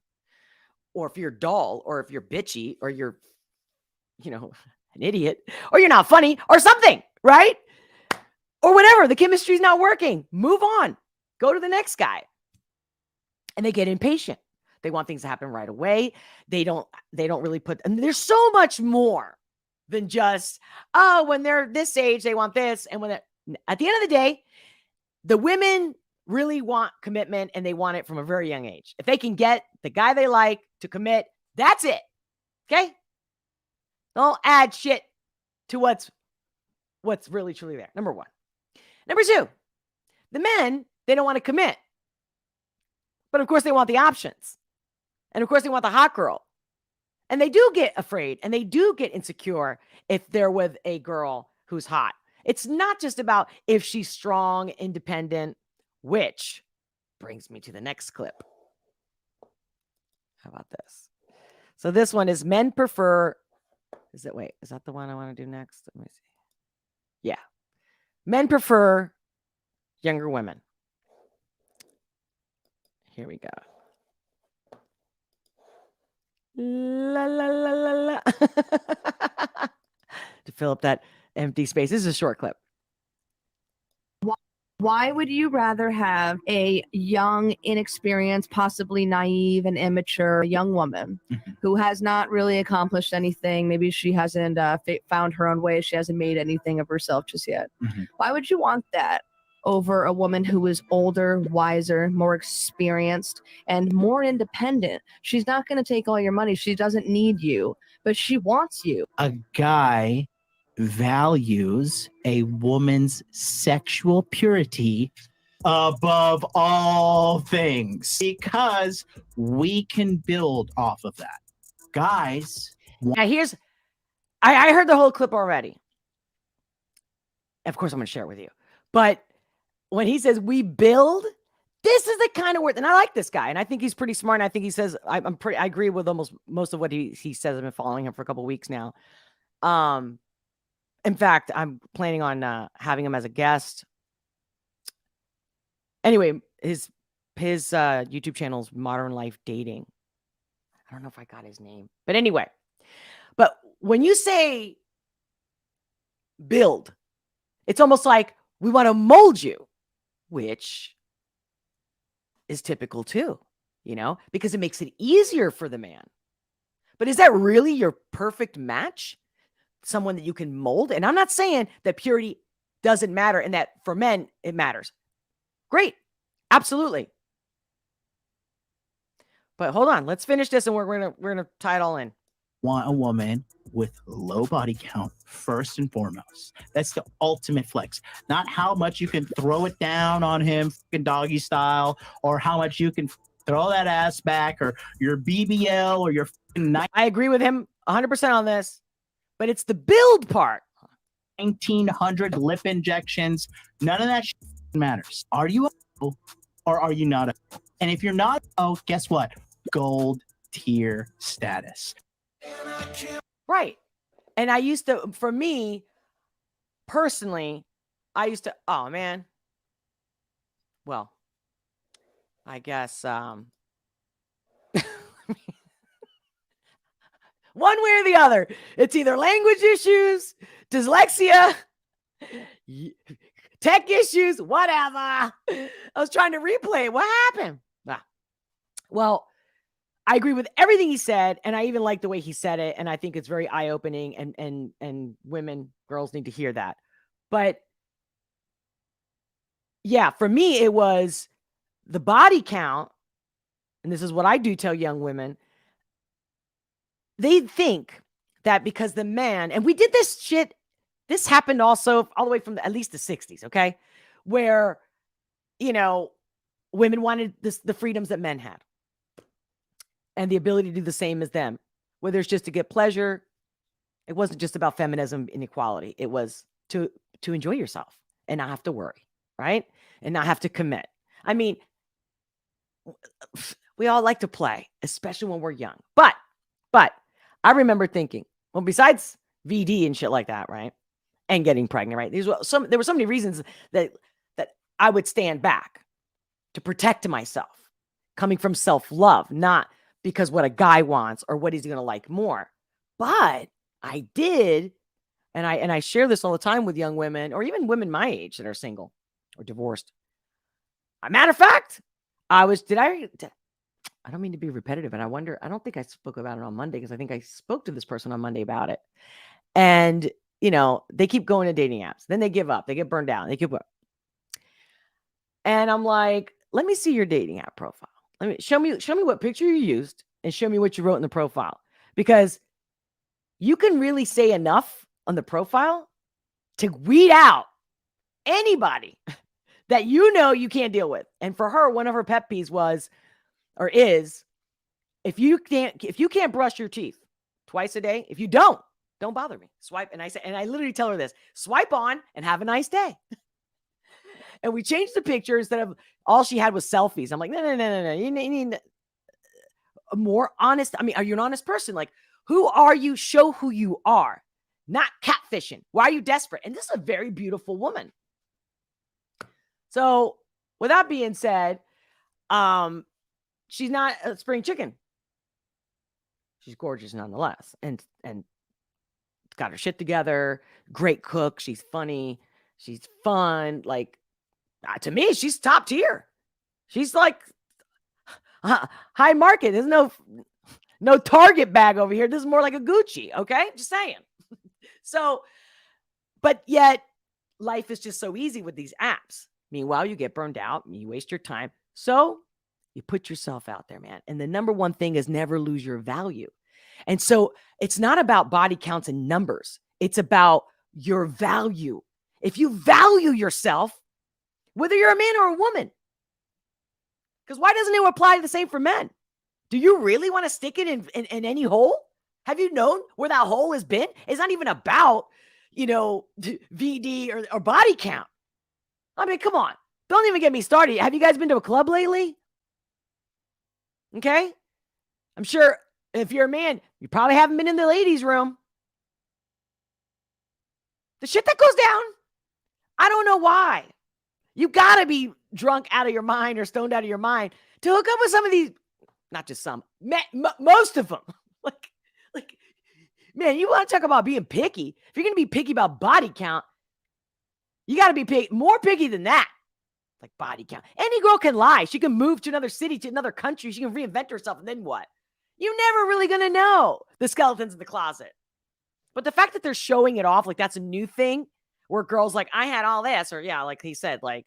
or if you're dull, or if you're bitchy, or you're, an idiot, or you're not funny, or something, right? Or whatever, the chemistry's not working. Move on. Go to the next guy. And they get impatient. They want things to happen right away. They don't really and there's so much more than just, when they're this age, they want this. And at the end of the day, the women really want commitment, and they want it from a very young age. If they can get the guy they like to commit, that's it. Okay? Don't add shit to what's really truly there. Number one. Number two, the men, they don't want to commit. But of course they want the options. And of course they want the hot girl. And they do get afraid, and they do get insecure if they're with a girl who's hot. It's not just about if she's strong, independent, which brings me to the next clip. How about this? So this one is men prefer. Is that the one I want to do next? Let me see. Yeah. Men prefer younger women. Here we go. La la la la la. To fill up that empty space. This is a short clip. Why would you rather have a young, inexperienced, possibly naive and immature young woman who has not really accomplished anything? Maybe she hasn't found her own way. She hasn't made anything of herself just yet. Why would you want that over a woman who is older, wiser, more experienced, and more independent? She's not going to take all your money. She doesn't need you, but she wants you. A guy values a woman's sexual purity above all things because we can build off of that. Guys. Now I heard the whole clip already. Of course, I'm going to share it with you. But when he says we build, this is the kind of word, and I like this guy, and I think he's pretty smart. And I think he says, I agree with almost most of what he says. I've been following him for a couple of weeks now. In fact, I'm planning on having him as a guest. Anyway, his YouTube channel is Modern Life Dating. I don't know if I got his name. But anyway, but when you say build, it's almost like we want to mold you, which is typical too, because it makes it easier for the man. But is that really your perfect match? Someone that you can mold? And I'm not saying that purity doesn't matter and that for men it matters. Great. Absolutely. But hold on, let's finish this and we're gonna tie it all in. Want a woman with low body count first and foremost. That's the ultimate flex. Not how much you can throw it down on him fucking doggy style, or how much you can throw that ass back, or your BBL, or your fucking I agree with him 100% on this. But it's the build part. 1,900 lip injections. None of that shit matters. Are you a or are you not a? And if you're not, guess what? Gold tier status. Right. And for me, personally, oh man, well, I guess one way or the other. It's either language issues, dyslexia, tech issues, whatever. I was trying to replay. What happened? Well, I agree with everything he said, and I even like the way he said it, and I think it's very eye-opening, and women, girls need to hear that. But yeah, for me, it was the body count, and this is what I do tell young women. They think that because the man, and we did this shit, this happened also all the way from at least the 60s, okay? Where, women wanted the freedoms that men had and the ability to do the same as them, whether it's just to get pleasure. It wasn't just about feminism and equality. It was to enjoy yourself and not have to worry, right? And not have to commit. I mean, we all like to play, especially when we're young. But I remember thinking, well, besides VD and shit like that, right? And getting pregnant, right? There were so many reasons that I would stand back to protect myself, coming from self-love, not because what a guy wants or what he's going to like more. But I did, and I share this all the time with young women, or even women my age that are single or divorced. A matter of fact, I don't mean to be repetitive, and I don't think I spoke about it on Monday, because I think I spoke to this person on Monday about it. And, they keep going to dating apps. Then they give up. They get burned out. They keep up. And I'm like, let me see your dating app profile. Show me what picture you used and show me what you wrote in the profile. Because you can really say enough on the profile to weed out anybody that you can't deal with. And for her, one of her pet peeves is, if you can't brush your teeth twice a day, if you don't bother me. Swipe. And I literally tell her this: swipe on and have a nice day. And we changed the picture. Instead of all she had was selfies. I'm like, no. You need a more honest. I mean, are you an honest person? Like, who are you? Show who you are, not catfishing. Why are you desperate? And this is a very beautiful woman. So with that being said, she's not a spring chicken. She's gorgeous nonetheless. And got her shit together. Great cook. She's funny. She's fun. Like, to me, she's top tier. She's like high market. There's no Target bag over here. This is more like a Gucci. Okay. Just saying. So, but yet life is just so easy with these apps. Meanwhile, you get burned out and you waste your time. So you put yourself out there, man. And the number one thing is never lose your value. And so it's not about body counts and numbers. It's about your value. If you value yourself, whether you're a man or a woman, because why doesn't it apply the same for men? Do you really want to stick it in any hole? Have you known where that hole has been? It's not even about, VD or body count. I mean, come on. Don't even get me started. Have you guys been to a club lately? Okay. I'm sure if you're a man, you probably haven't been in the ladies' room. The shit that goes down, I don't know why. You got to be drunk out of your mind or stoned out of your mind to hook up with some of these, not just some, most of them. like, man, you want to talk about being picky. If you're going to be picky about body count, you got to be more picky than that. Like body count. Any girl can lie. She can move to another city, to another country. She can reinvent herself. And then what? You're never really going to know the skeletons in the closet. But the fact that they're showing it off, like that's a new thing where girls like, I had all this, or yeah, like he said, like,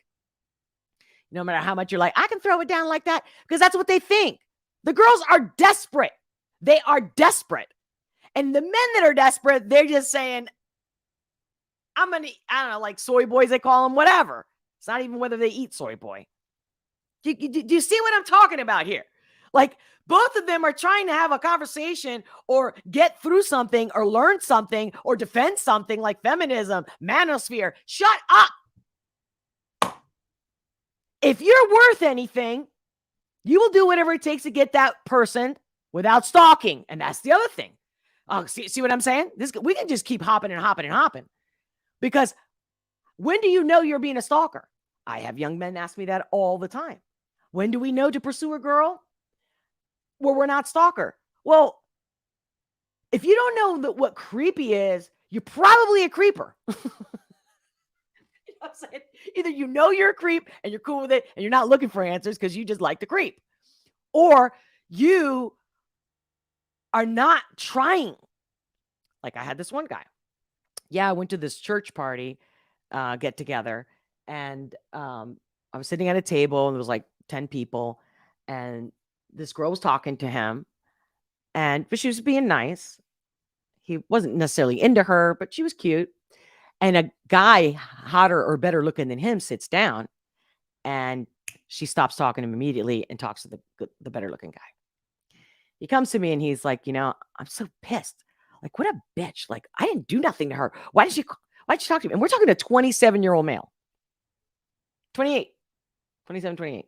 no matter how much you're like, I can throw it down like that, because that's what they think. The girls are desperate. They are desperate. And the men that are desperate, they're just saying, I don't know, like soy boys, they call them, whatever. It's not even whether they eat soy boy. Do you see what I'm talking about here? Like, both of them are trying to have a conversation or get through something or learn something or defend something like feminism, manosphere. Shut up. If you're worth anything, you will do whatever it takes to get that person without stalking. And that's the other thing. See what I'm saying? We can just keep hopping and hopping and hopping. Because when do you know you're being a stalker? I have young men ask me that all the time. When do we know to pursue a girl? Well, we're not stalker. Well, if you don't know what creepy is, you're probably a creeper. You know what I'm saying? Either you know you're a creep and you're cool with it and you're not looking for answers because you just like to creep, or you are not trying. Like I had this one guy. Yeah, I went to this church party, get together, and I was sitting at a table and there was like 10 people, and this girl was talking to him, but she was being nice. He wasn't necessarily into her, but she was cute. And a guy hotter or better looking than him sits down, and she stops talking to him immediately and talks to the better looking guy. He comes to me and he's like, I'm so pissed. Like, what a bitch. Like, I didn't do nothing to her. Why'd she talk to me? And we're talking to a 27-year-old male. 28. 27, 28.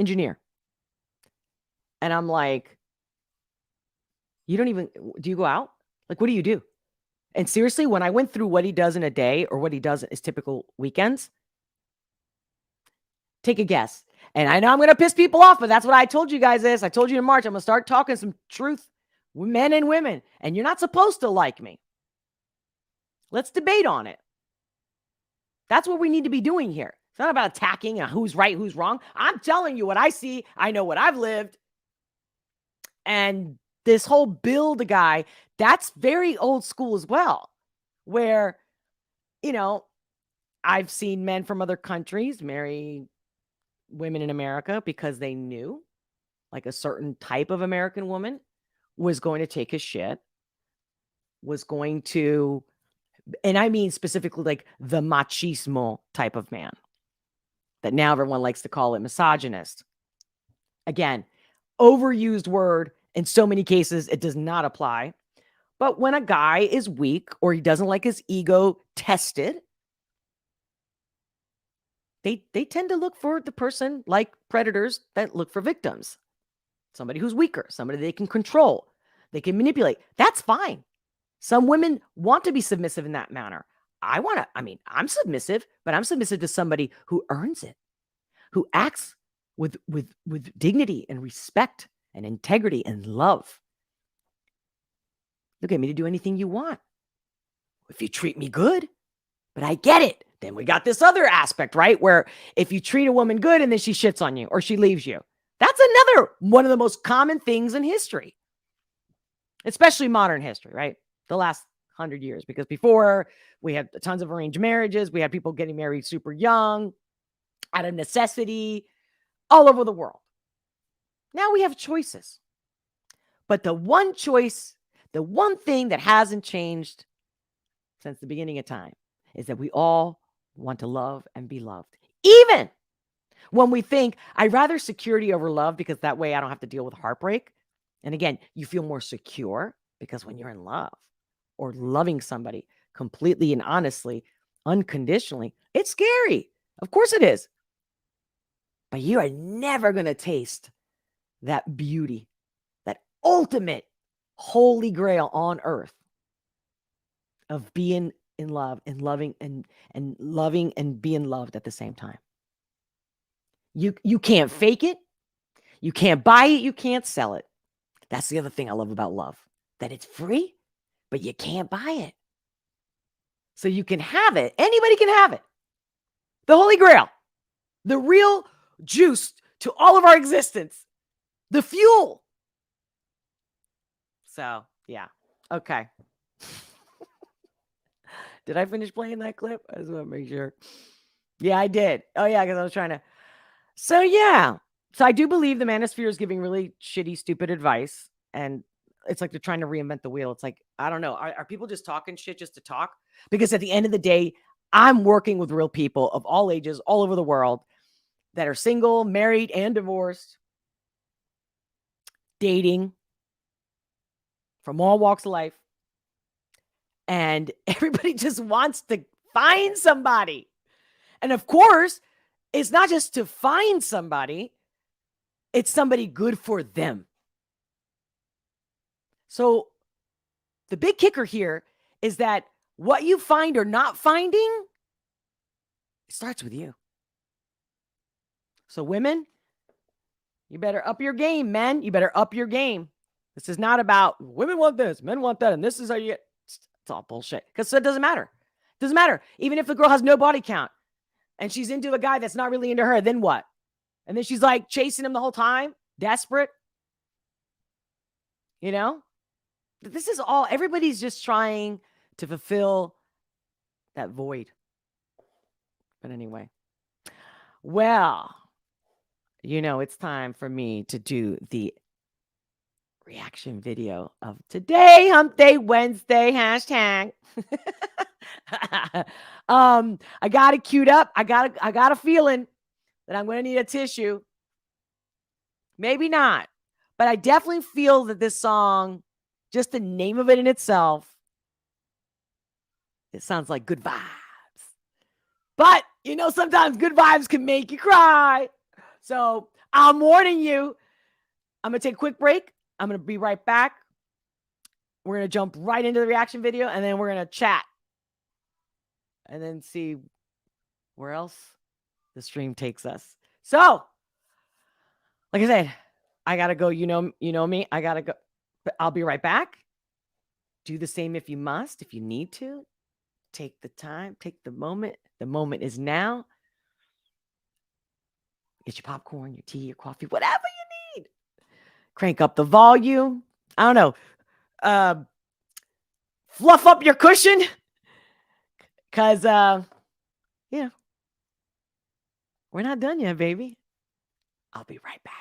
Engineer. And I'm like, do you go out? Like, what do you do? And seriously, when I went through what he does in a day or what he does in his typical weekends, take a guess. And I know I'm going to piss people off, but that's what I told you guys is. I told you in March, I'm going to start talking some truth, men and women. And you're not supposed to like me. Let's debate on it. That's what we need to be doing here. It's not about attacking who's right, who's wrong. I'm telling you what I see. I know what I've lived. And this whole build a guy, that's very old school as well, where, I've seen men from other countries marry women in America because they knew like a certain type of American woman was going to take his shit, was going to, and I mean specifically like the machismo type of man that now everyone likes to call it misogynist. Again, overused word. In so many cases, it does not apply. But when a guy is weak or he doesn't like his ego tested, they tend to look for the person, like predators that look for victims. Somebody who's weaker, somebody they can control, they can manipulate. That's fine. Some women want to be submissive in that manner. I'm submissive, but I'm submissive to somebody who earns it, who acts with dignity and respect and integrity and love. Look at me to do anything you want. If you treat me good, but I get it. Then we got this other aspect, right? Where if you treat a woman good and then she shits on you or she leaves you, that's another one of the most common things in history, especially modern history, right? The last 100 years, because before we had tons of arranged marriages. We had people getting married super young out of necessity all over the world. Now we have choices. But the one choice, the one thing that hasn't changed since the beginning of time is that we all want to love and be loved. Even when we think, I'd rather security over love because that way I don't have to deal with heartbreak. And again, you feel more secure because when you're in love or loving somebody completely and honestly, unconditionally, it's scary. Of course it is. But you are never going to taste that beauty, that ultimate holy grail on earth of being in love and loving and loving and being loved at the same time. You can't fake it. You can't buy it. You can't sell it. That's the other thing I love about love, that it's free, but you can't buy it. So you can have it. Anybody can have it. The Holy Grail, the real juice to all of our existence, the fuel. So, yeah. Okay. Did I finish playing that clip? I just want to make sure. Yeah, I did. Oh, yeah, because I was trying to. So, yeah. So I do believe the manosphere is giving really shitty, stupid advice. And it's like they're trying to reinvent the wheel. It's like, I don't know. Are people just talking shit just to talk? Because at the end of the day, I'm working with real people of all ages, all over the world, that are single, married, and divorced, dating, from all walks of life. And everybody just wants to find somebody. And of course, it's not just to find somebody, it's somebody good for them. So the big kicker here is that what you find or not finding It starts with you. So women, you better up your game, men. You better up your game. This is not about women want this, men want that, and this is how you get. It's all bullshit. Because it doesn't matter. It doesn't matter. Even if the girl has no body count and she's into a guy that's not really into her, then what? And then she's like chasing him the whole time, desperate. You know? This is all, everybody's just trying to fulfill that void. But anyway. Well, you know, it's time for me to do the reaction video of today, Hump Day Wednesday, hashtag. I got it queued up. I got a feeling that I'm going to need a tissue. Maybe not, but I definitely feel that this song, just the name of it in itself, it sounds like good vibes. But, you know, sometimes good vibes can make you cry. So I'm warning you. I'm going to take a quick break. I'm going to be right back. We're going to jump right into the reaction video, and then we're going to chat. And then see where else the stream takes us. So, like I said, I got to go. You know me. I got to go. But I'll be right back. Do the same if you must, if you need to. Take the time. Take the moment. The moment is now. Get your popcorn, your tea, your coffee, whatever you need. Crank up the volume. I don't know. Fluff up your cushion. Because, yeah, we're not done yet, baby. I'll be right back.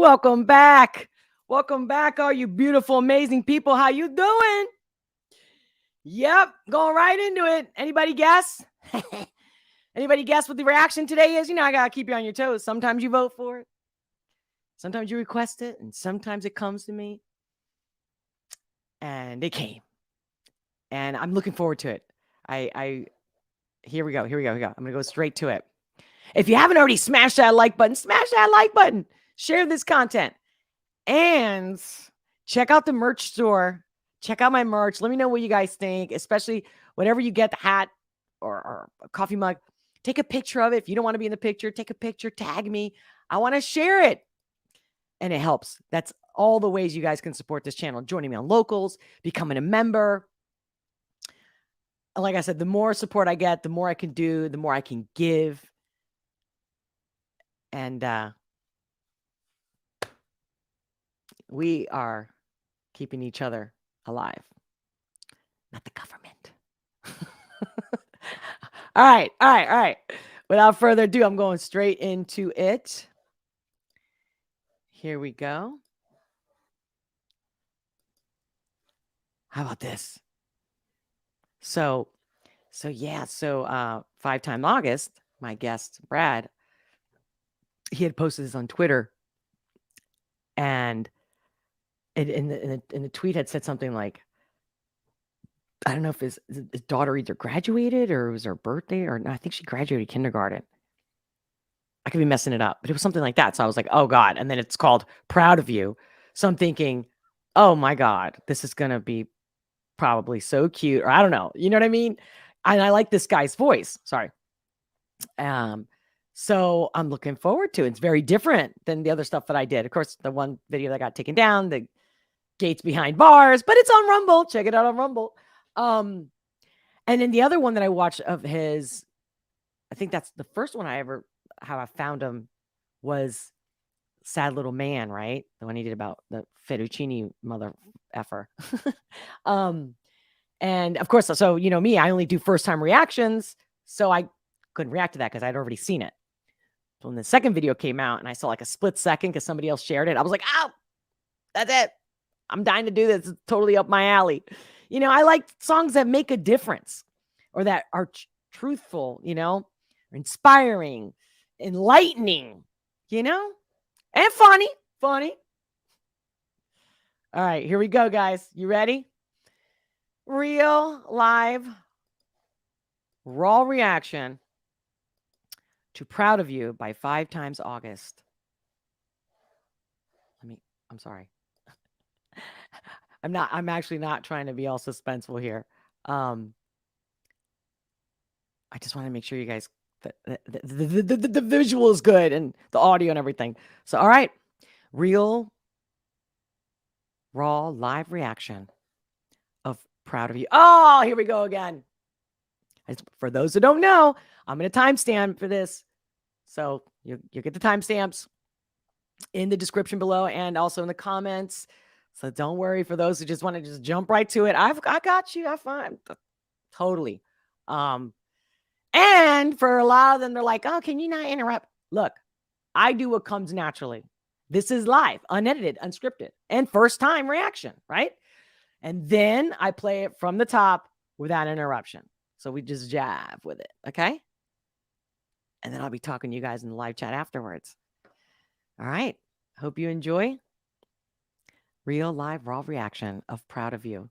Welcome back. Welcome back, all you beautiful, amazing people. How you doing? Yep, going right into it. Anybody guess? Anybody guess what the reaction today is? You know, I got to keep you on your toes. Sometimes you vote for it. Sometimes you request it. And sometimes it comes to me. And it came. And I'm looking forward to it. Here we go. I'm going to go straight to it. If you haven't already smashed that like button, smash that like button. Share this content. And check out the merch store. Check out my merch. Let me know what you guys think, especially whenever you get the hat or a coffee mug. Take a picture of it. If you don't want to be in the picture, take a picture, tag me. I want to share it. And it helps. That's all the ways you guys can support this channel. Joining me on Locals, becoming a member. Like I said, the more support I get, the more I can do, the more I can give. And we are keeping each other alive, not the government. All right. Without further ado, I'm going straight into it. Here we go. How about this? So 5-time August, my guest, Brad, he had posted this on Twitter, and in the tweet had said something like, I don't know if his daughter either graduated or it was her birthday, or no, I think she graduated kindergarten. I could be messing it up, but it was something like that. So I was like, oh God. And then it's called Proud of You. So I'm thinking, oh my God, this is going to be probably so cute, or I don't know. You know what I mean? And I like this guy's voice. Sorry. So I'm looking forward to it. It's very different than the other stuff that I did. Of course, the one video that got taken down, the gates behind bars, but it's on Rumble. Check it out on Rumble. And then the other one that I watched of his, I think that's the first one how I found him, was Sad Little Man, right? The one he did about the fettuccine mother effer. And of course, so you know me, I only do first time reactions, so I couldn't react to that because I'd already seen it. So when the second video came out and I saw like a split second because somebody else shared it, I was like, oh, that's it. I'm dying to do this. It's totally up my alley. You know, I like songs that make a difference or that are truthful, you know, inspiring, enlightening, you know, and funny. All right, here we go, guys. You ready? Real, live, raw reaction to Proud of You by 5-times August. I'm sorry. I'm actually not trying to be all suspenseful here. I just want to make sure you guys, the visual is good and the audio and everything. So, all right. Real, raw, live reaction of Proud of You. Oh, here we go again. For those who don't know, I'm going to timestamp for this. So you get the timestamps in the description below and also in the comments. So don't worry for those who just want to just jump right to it. I got you. I find totally. And for a lot of them, they're like, oh, can you not interrupt? Look, I do what comes naturally. This is live, unedited, unscripted, and first time reaction, right? And then I play it from the top without interruption. So we just jab with it, okay? And then I'll be talking to you guys in the live chat afterwards. All right. Hope you enjoy. Real, live, raw reaction of Proud of You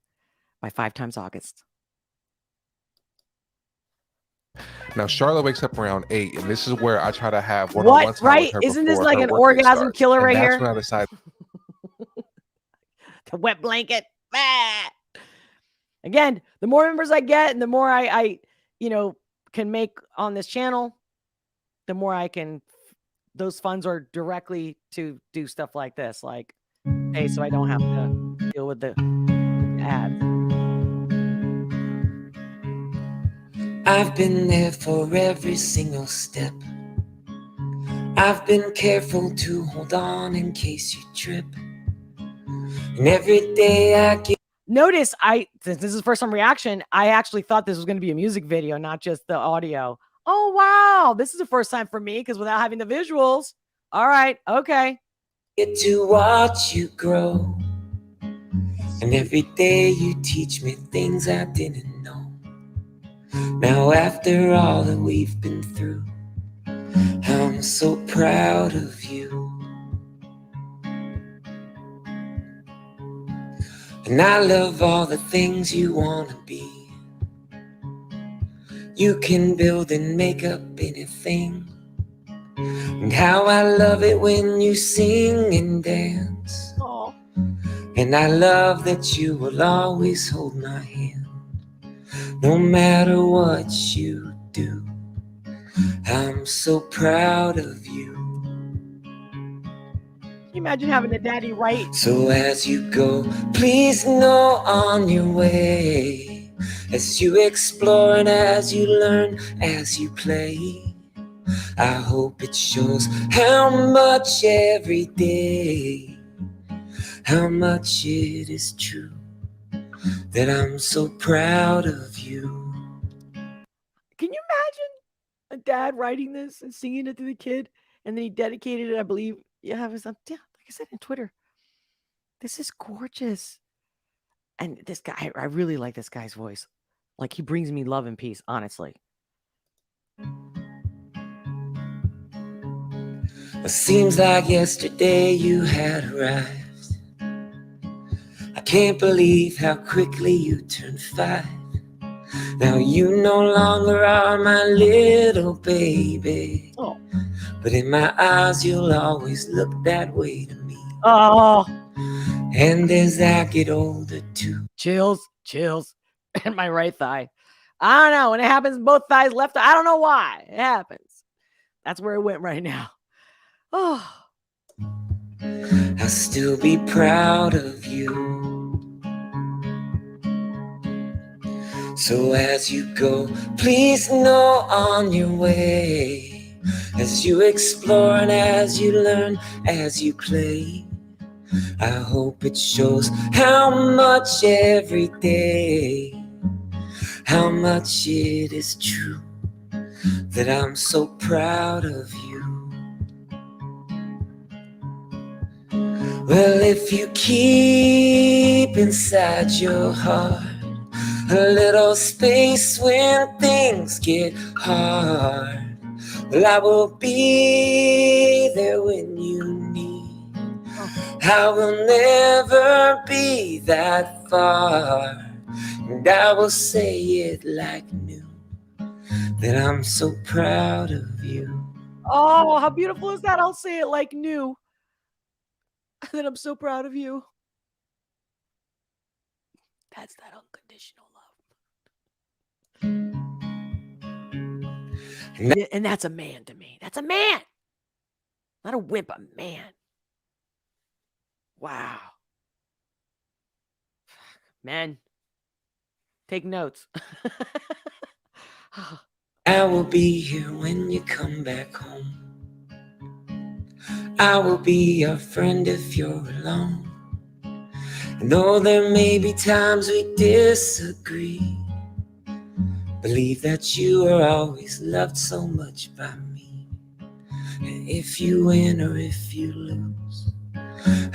by 5-times August. Now Charlotte wakes up around 8, and this is where I try to have one-on-one time with her. Isn't this like an orgasm killer right here? That's when I decide the wet blanket. Again, the more members I get, and the more I can make on this channel, the more I can. Those funds are directly to do stuff like this, like, hey, so I don't have to deal with the ads. I've been there for every single step. I've been careful to hold on in case you trip. And every day I get. Notice since this is first time reaction, I actually thought this was going to be a music video, not just the audio. Oh, wow. This is the first time for me because without having the visuals. All right. Okay. get to watch you grow. And every day you teach me things I didn't know. Now after all that we've been through, I'm so proud of you. And I love all the things you want to be. You can build and make up anything. And how I love it when you sing and dance. Oh. And I love that you will always hold my hand. No matter what you do, I'm so proud of you. Can you imagine having a daddy right? So as you go, please know on your way. As you explore and as you learn, as you play, I hope it shows how much every day, how much it is true, that I'm so proud of you. Can you imagine a dad writing this and singing it to the kid, and then he dedicated it, I believe. Yeah, it was like I said in Twitter. This is gorgeous. And this guy, I really like this guy's voice. Like, he brings me love and peace, honestly. It seems like yesterday you had arrived. I can't believe how quickly you turned 5. Now you no longer are my little baby. Oh. But in my eyes you'll always look that way to me. Oh. And as I get older too. Chills in my right thigh. I don't know. When it happens, both thighs left, I don't know why. It happens. That's where it went right now. Oh. I'll still be proud of you. So as you go, please know on your way. As you explore and as you learn, as you play, I hope it shows how much every day, how much it is true, that I'm so proud of you. Well, if you keep inside your heart a little space when things get hard, well, I will be there when you need. I will never be that far, and I will say it like new, that I'm so proud of you. Oh, how beautiful is that? I'll say it like new. That I'm so proud of you. That's that unconditional love. And that's a man to me. That's a man. Not a whip, a man. Wow. Men, take notes. I will be here when you come back home. I will be your friend if you're alone. And though there may be times we disagree, believe that you are always loved so much by me. And if you win or if you lose,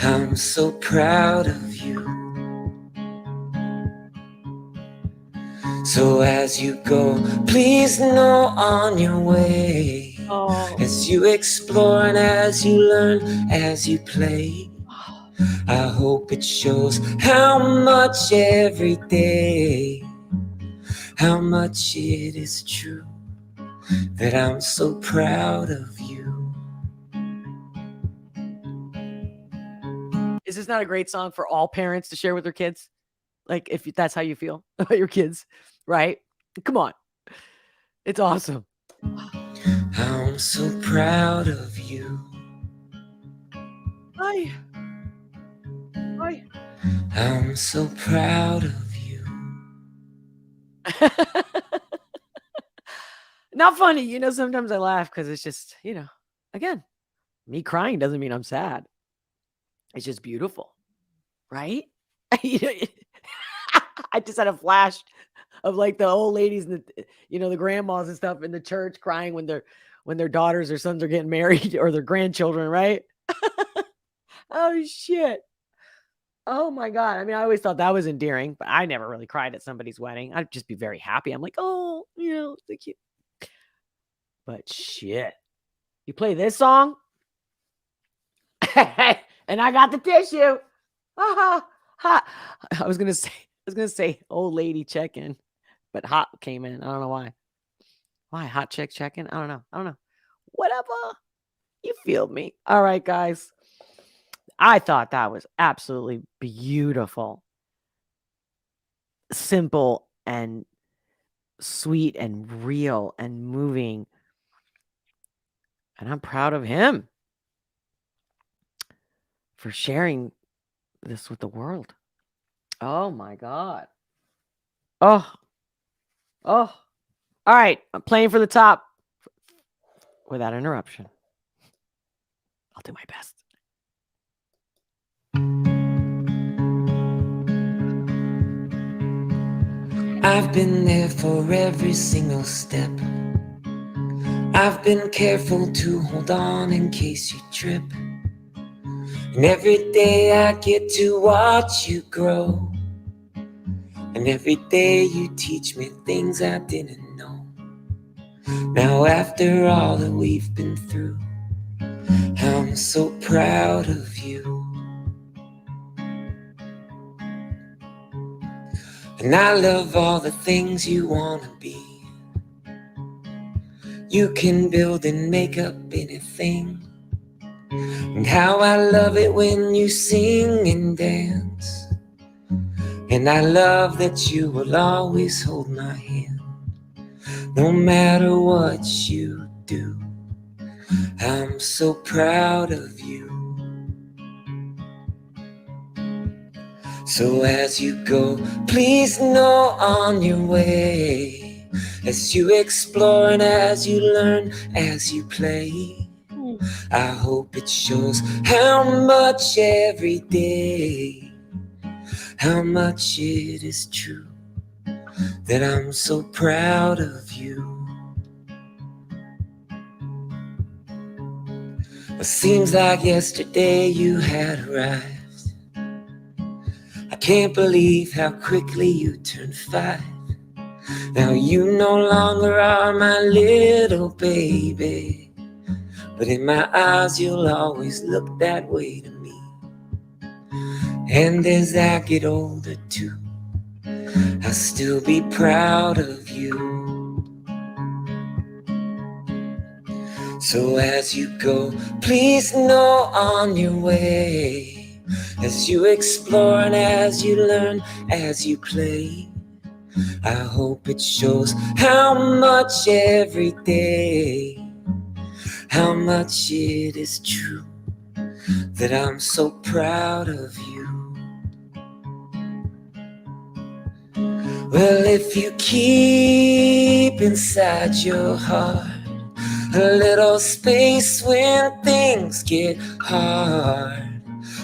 I'm so proud of you. So as you go, please know on your way. As you explore and as you learn, as you play, I hope it shows how much every day, how much it is true, that I'm so proud of you. Is this not a great song for all parents to share with their kids? Like, if that's how you feel about your kids, right? Come on. It's awesome. I'm so proud of you. Hi. I'm so proud of you. Not funny. You know, sometimes I laugh because it's just, again, me crying doesn't mean I'm sad. It's just beautiful, right? I just had a flash of like the old ladies and the grandmas and stuff in the church crying when their daughters or sons are getting married or their grandchildren, right? Oh, shit. Oh, my God. I mean, I always thought that was endearing, but I never really cried at somebody's wedding. I'd just be very happy. I'm like, oh, so cute. But shit. You play this song? And I got the tissue. Ha ha. I was gonna say old lady check-in, but hot came in. I don't know why. Why hot chick check-in? I don't know. Whatever. You feel me. All right, guys. I thought that was absolutely beautiful. Simple and sweet and real and moving. And I'm proud of him for sharing this with the world. Oh my God. Oh. All right. I'm playing for the top without interruption. I'll do my best. I've been there for every single step. I've been careful to hold on in case you trip. And every day I get to watch you grow. And every day you teach me things I didn't know. Now after all that we've been through, I'm so proud of you. And I love all the things you wanna be. You can build and make up anything. And how I love it when you sing and dance. And I love that you will always hold my hand. No matter what you do, I'm so proud of you. So as you go, please know on your way. As you explore and as you learn, as you play, I hope it shows how much every day, how much it is true, that I'm so proud of you. It seems like yesterday you had arrived. I can't believe how quickly you turned 5. Now you no longer are my little baby, but in my eyes you'll always look that way to me. And as I get older too, I'll still be proud of you. So as you go, please know on your way. As you explore and as you learn, as you play, I hope it shows how much every day, how much it is true, that I'm so proud of you. Well, if you keep inside your heart a little space when things get hard,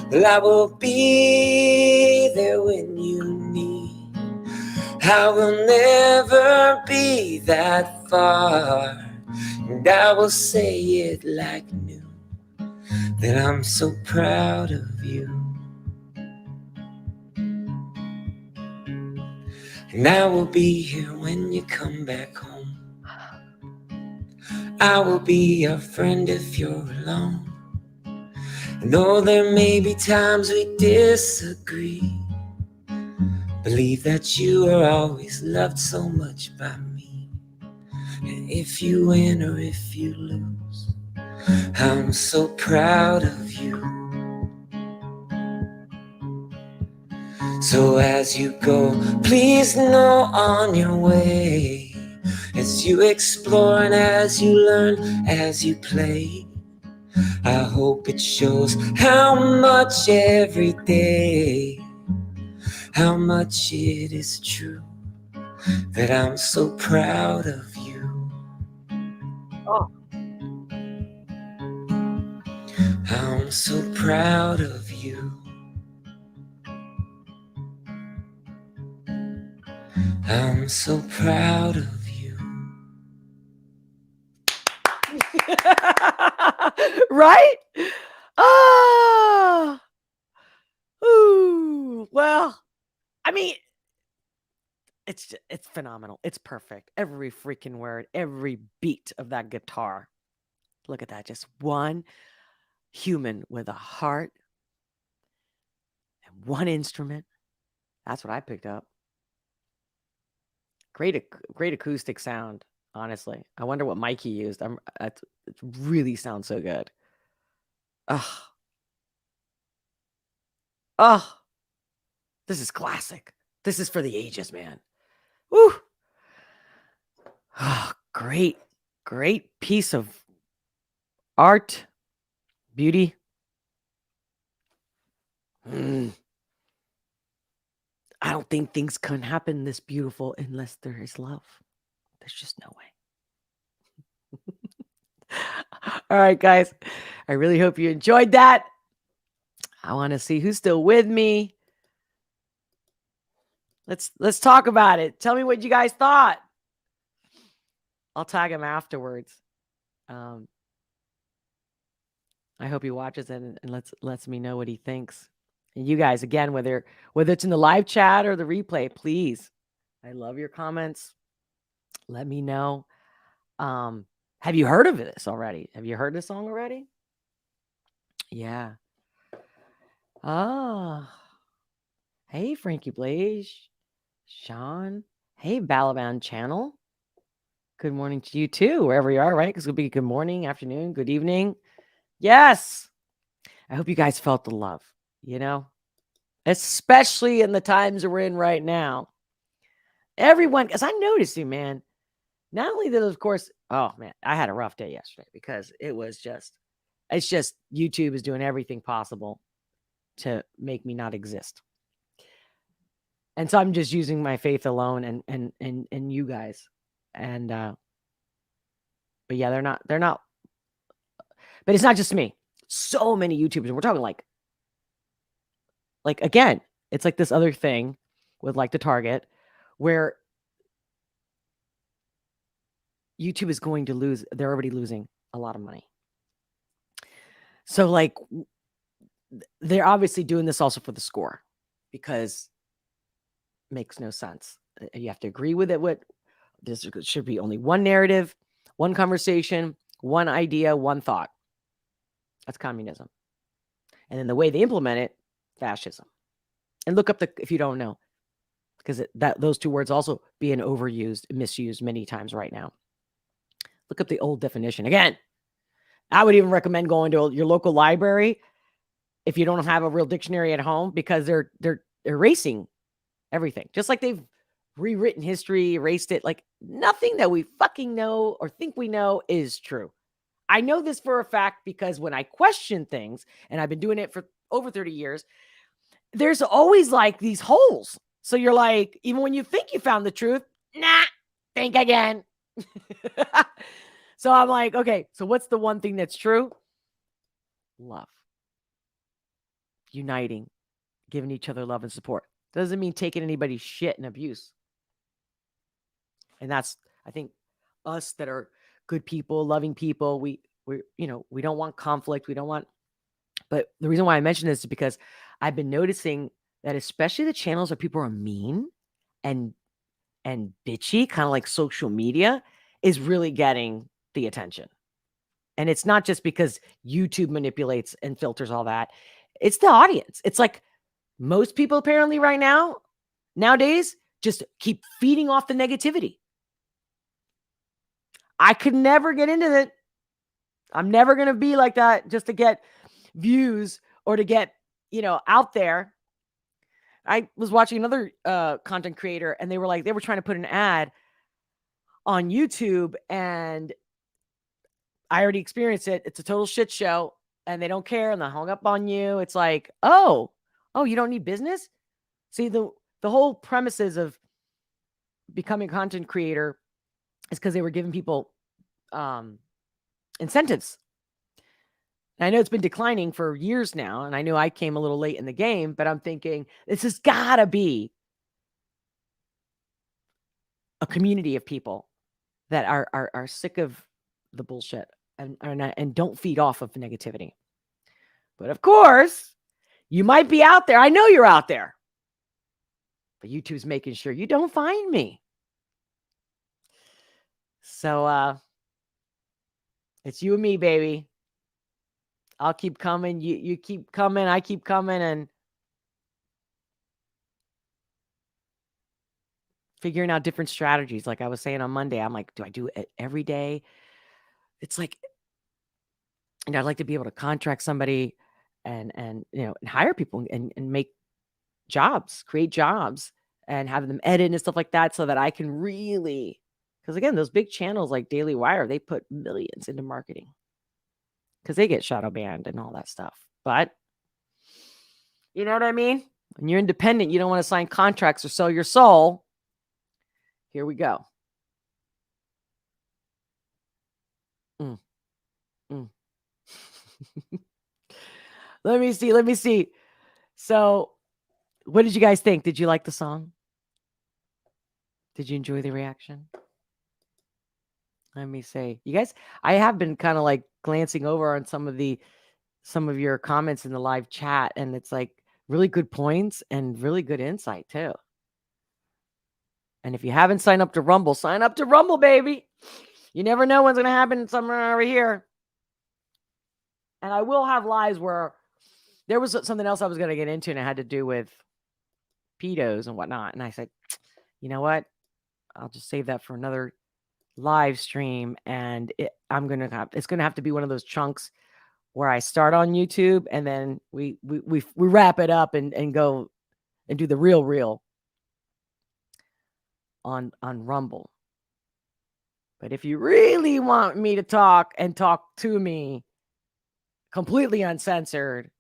well, I will be there when you need. I will never be that far, and I will say it like new, that I'm so proud of you. And I will be here when you come back home. I will be your friend if you're alone. And though there may be times we disagree, believe that you are always loved so much by me. And if you win or if you lose, I'm so proud of you. So as you go, please know on your way. As you explore and as you learn, as you play, I hope it shows how much every day, how much it is true, that I'm so proud of you. Oh. I'm so proud of you. I'm so proud of you. Right? Oh, ooh. Well, I mean, it's phenomenal. It's perfect. Every freaking word, every beat of that guitar. Look at that. Just one human with a heart and one instrument. That's what I picked up. Great acoustic sound, honestly. I wonder what mic he used. It really sounds so good. Ugh. Oh, this is classic. This is for the ages, man. Woo. Oh, great piece of art, beauty. I don't think things can happen this beautiful unless there is love. There's just no way. All right, guys. I really hope you enjoyed that. I want to see who's still with me. Let's talk about it. Tell me what you guys thought. I'll tag him afterwards. I hope he watches it and lets me know what he thinks. And you guys, again, whether it's in the live chat or the replay, please. I love your comments. Let me know. Have you heard of this already? Have you heard this song already? Yeah. Oh. Hey, Frankie Blaze. Sean. Hey, Balaban Channel. Good morning to you too, wherever you are, right? Because it'll be good morning, afternoon, good evening. Yes. I hope you guys felt the love, especially in the times we're in right now. Everyone, because I noticed you, man. Not only that, of course, oh man, I had a rough day yesterday because it's just YouTube is doing everything possible to make me not exist. And so I'm just using my faith alone and you guys. And but yeah, they're not, but it's not just me. So many YouTubers, and we're talking like again, it's like this other thing with like the Target where YouTube is going to lose. They're already losing a lot of money. So like they're obviously doing this also for the score because it makes no sense. You have to agree with it. What this should be only one narrative, one conversation, one idea, one thought. That's communism. And then the way they implement it, fascism. And look up if you don't know, because those two words also being overused, misused many times right now. Look up the old definition. Again, I would even recommend going to your local library if you don't have a real dictionary at home, because they're erasing everything. Just like they've rewritten history, erased it. Like nothing that we fucking know or think we know is true. I know this for a fact because when I question things, and I've been doing it for over 30 years, there's always like these holes. So you're like, even when you think you found the truth, nah, think again. So I'm like, okay, so what's the one thing that's true? Love. Uniting, giving each other love and support. Doesn't mean taking anybody's shit and abuse. And that's, I think, us that are good people, loving people, we don't want conflict. We don't want, but the reason why I mention this is because I've been noticing that especially the channels where people are mean and bitchy, kind of like social media, is really getting the attention. And it's not just because YouTube manipulates and filters all that. It's the audience. It's like most people apparently right now, nowadays, just keep feeding off the negativity. I could never get into it. I'm never going to be like that just to get views or to get, out there. I was watching another content creator and they were trying to put an ad on YouTube, and I already experienced it. It's a total shit show and they don't care and they hung up on you. It's like, oh, you don't need business? See, the whole premises of becoming a content creator is because they were giving people incentives. And I know it's been declining for years now, and I know I came a little late in the game, but I'm thinking this has got to be a community of people that are sick of the bullshit and don't feed off of negativity. But of course, you might be out there. I know you're out there. But YouTube's making sure you don't find me. So it's you and me, baby. I'll keep coming. You keep coming. I keep coming, and figuring out different strategies. Like I was saying on Monday, I'm like, do I do it every day? It's like, and I'd like to be able to contract somebody and and hire people and make jobs, create jobs, and have them edit and stuff like that, so that I can really, because again, those big channels like Daily Wire, they put millions into marketing because they get shadow banned and all that stuff. But you know what I mean? When you're independent, you don't want to sign contracts or sell your soul. Here we go. Let me see. So, what did you guys think? Did you like the song? Did you enjoy the reaction? Let me say, you guys, I have been kind of like glancing over on some of your comments in the live chat, and it's like really good points and really good insight too. And if you haven't signed up to Rumble, sign up to Rumble, baby. You never know what's going to happen somewhere over here. And I will have lives where there was something else I was going to get into, and it had to do with pedos and whatnot. And I said, you know what? I'll just save that for another live stream. And it's going to have to be one of those chunks where I start on YouTube and then we wrap it up and go and do the real on Rumble. But if you really want me to talk to me completely uncensored,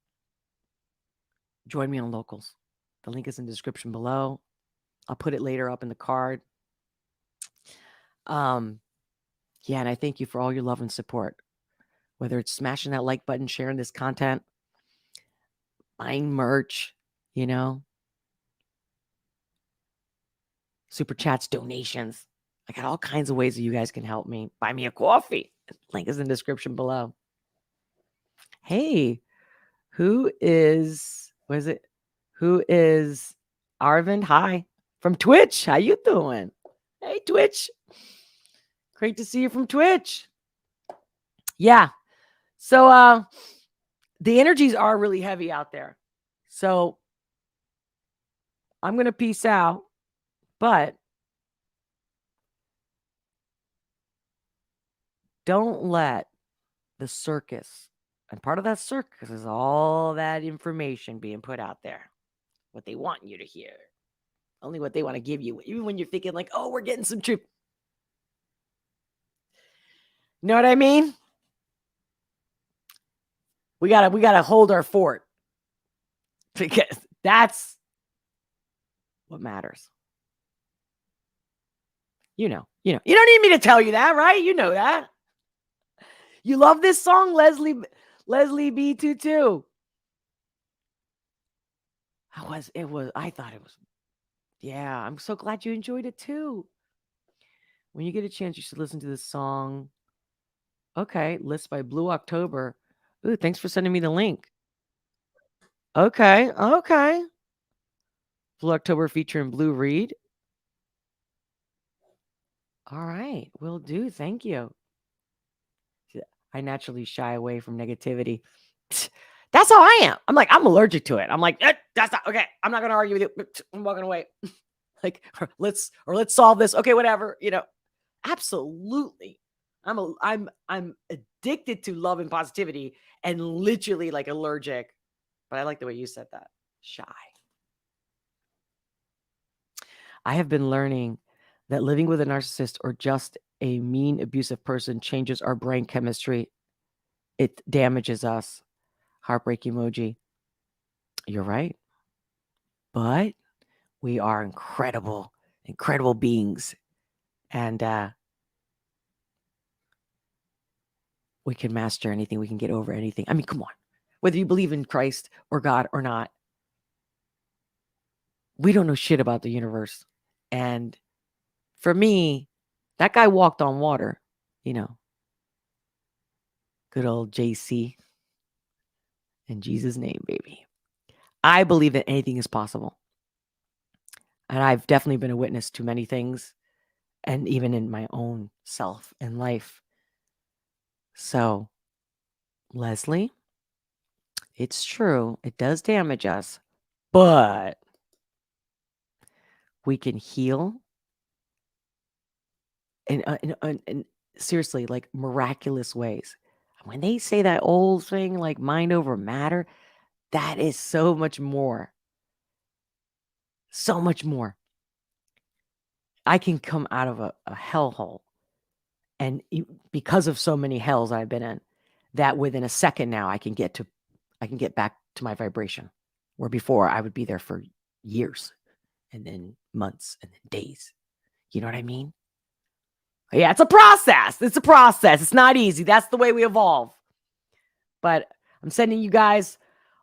join me on Locals. The link is in the description below. I'll put it later up in the card. Yeah, and I thank you for all your love and support. Whether it's smashing that like button, sharing this content, buying merch, super chats, donations. I got all kinds of ways that you guys can help me. Buy me a coffee. Link is in the description below. Hey, who is Arvind? Hi, from Twitch. How you doing? Hey, Twitch. Great to see you from Twitch. Yeah. So the energies are really heavy out there. So I'm going to peace out, but don't let the circus, and part of that circus is all that information being put out there, what they want you to hear, only what they want to give you, even when you're thinking like, oh, we're getting some truth. Know what I mean? We gotta hold our fort, because that's what matters. You don't need me to tell you that, right? You know that. You love this song, Leslie B22. I thought it was. Yeah, I'm so glad you enjoyed it too. When you get a chance, you should listen to this song. Okay, List by Blue October. Ooh, thanks for sending me the link. Okay. Blue October featuring Blue Reed. All right, will do. Thank you. I naturally shy away from negativity. That's how I am. I'm like, I'm allergic to it. I'm like, that's not okay. I'm not gonna argue with you. I'm walking away. Like, let's solve this. Okay, whatever. Absolutely. I'm addicted to love and positivity, and literally like allergic. But I like the way you said that. Shy. I have been learning that living with a narcissist or just a mean, abusive person changes our brain chemistry. It damages us. Heartbreak emoji. You're right. But we are incredible beings. And we can master anything. We can get over anything. I mean, come on. Whether you believe in Christ or God or not, we don't know shit about the universe. And for me, that guy walked on water, Good old JC. In Jesus' name, baby. I believe that anything is possible. And I've definitely been a witness to many things, and even in my own self and life. So, Leslie, it's true. It does damage us, but we can heal. And seriously, like miraculous ways. When they say that old thing, like mind over matter, that is so much more. So much more. I can come out of a hellhole, and because of so many hells I've been in, that within a second now I can get back to my vibration, where before I would be there for years, and then months, and then days. You know what I mean? Yeah, it's a process. It's a process. It's not easy. That's the way we evolve. But I'm sending you guys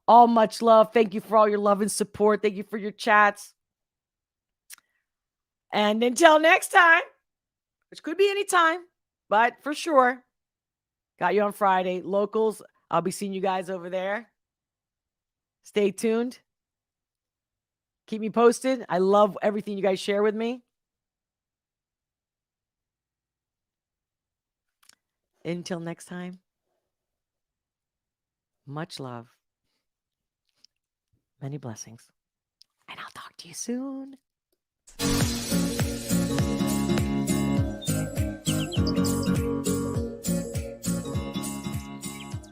all much love. Thank you for all your love and support. Thank you for your chats. And until next time, which could be any time, but for sure, got you on Friday. Locals, I'll be seeing you guys over there. Stay tuned. Keep me posted. I love everything you guys share with me. Until next time, much love, many blessings, and I'll talk to you soon.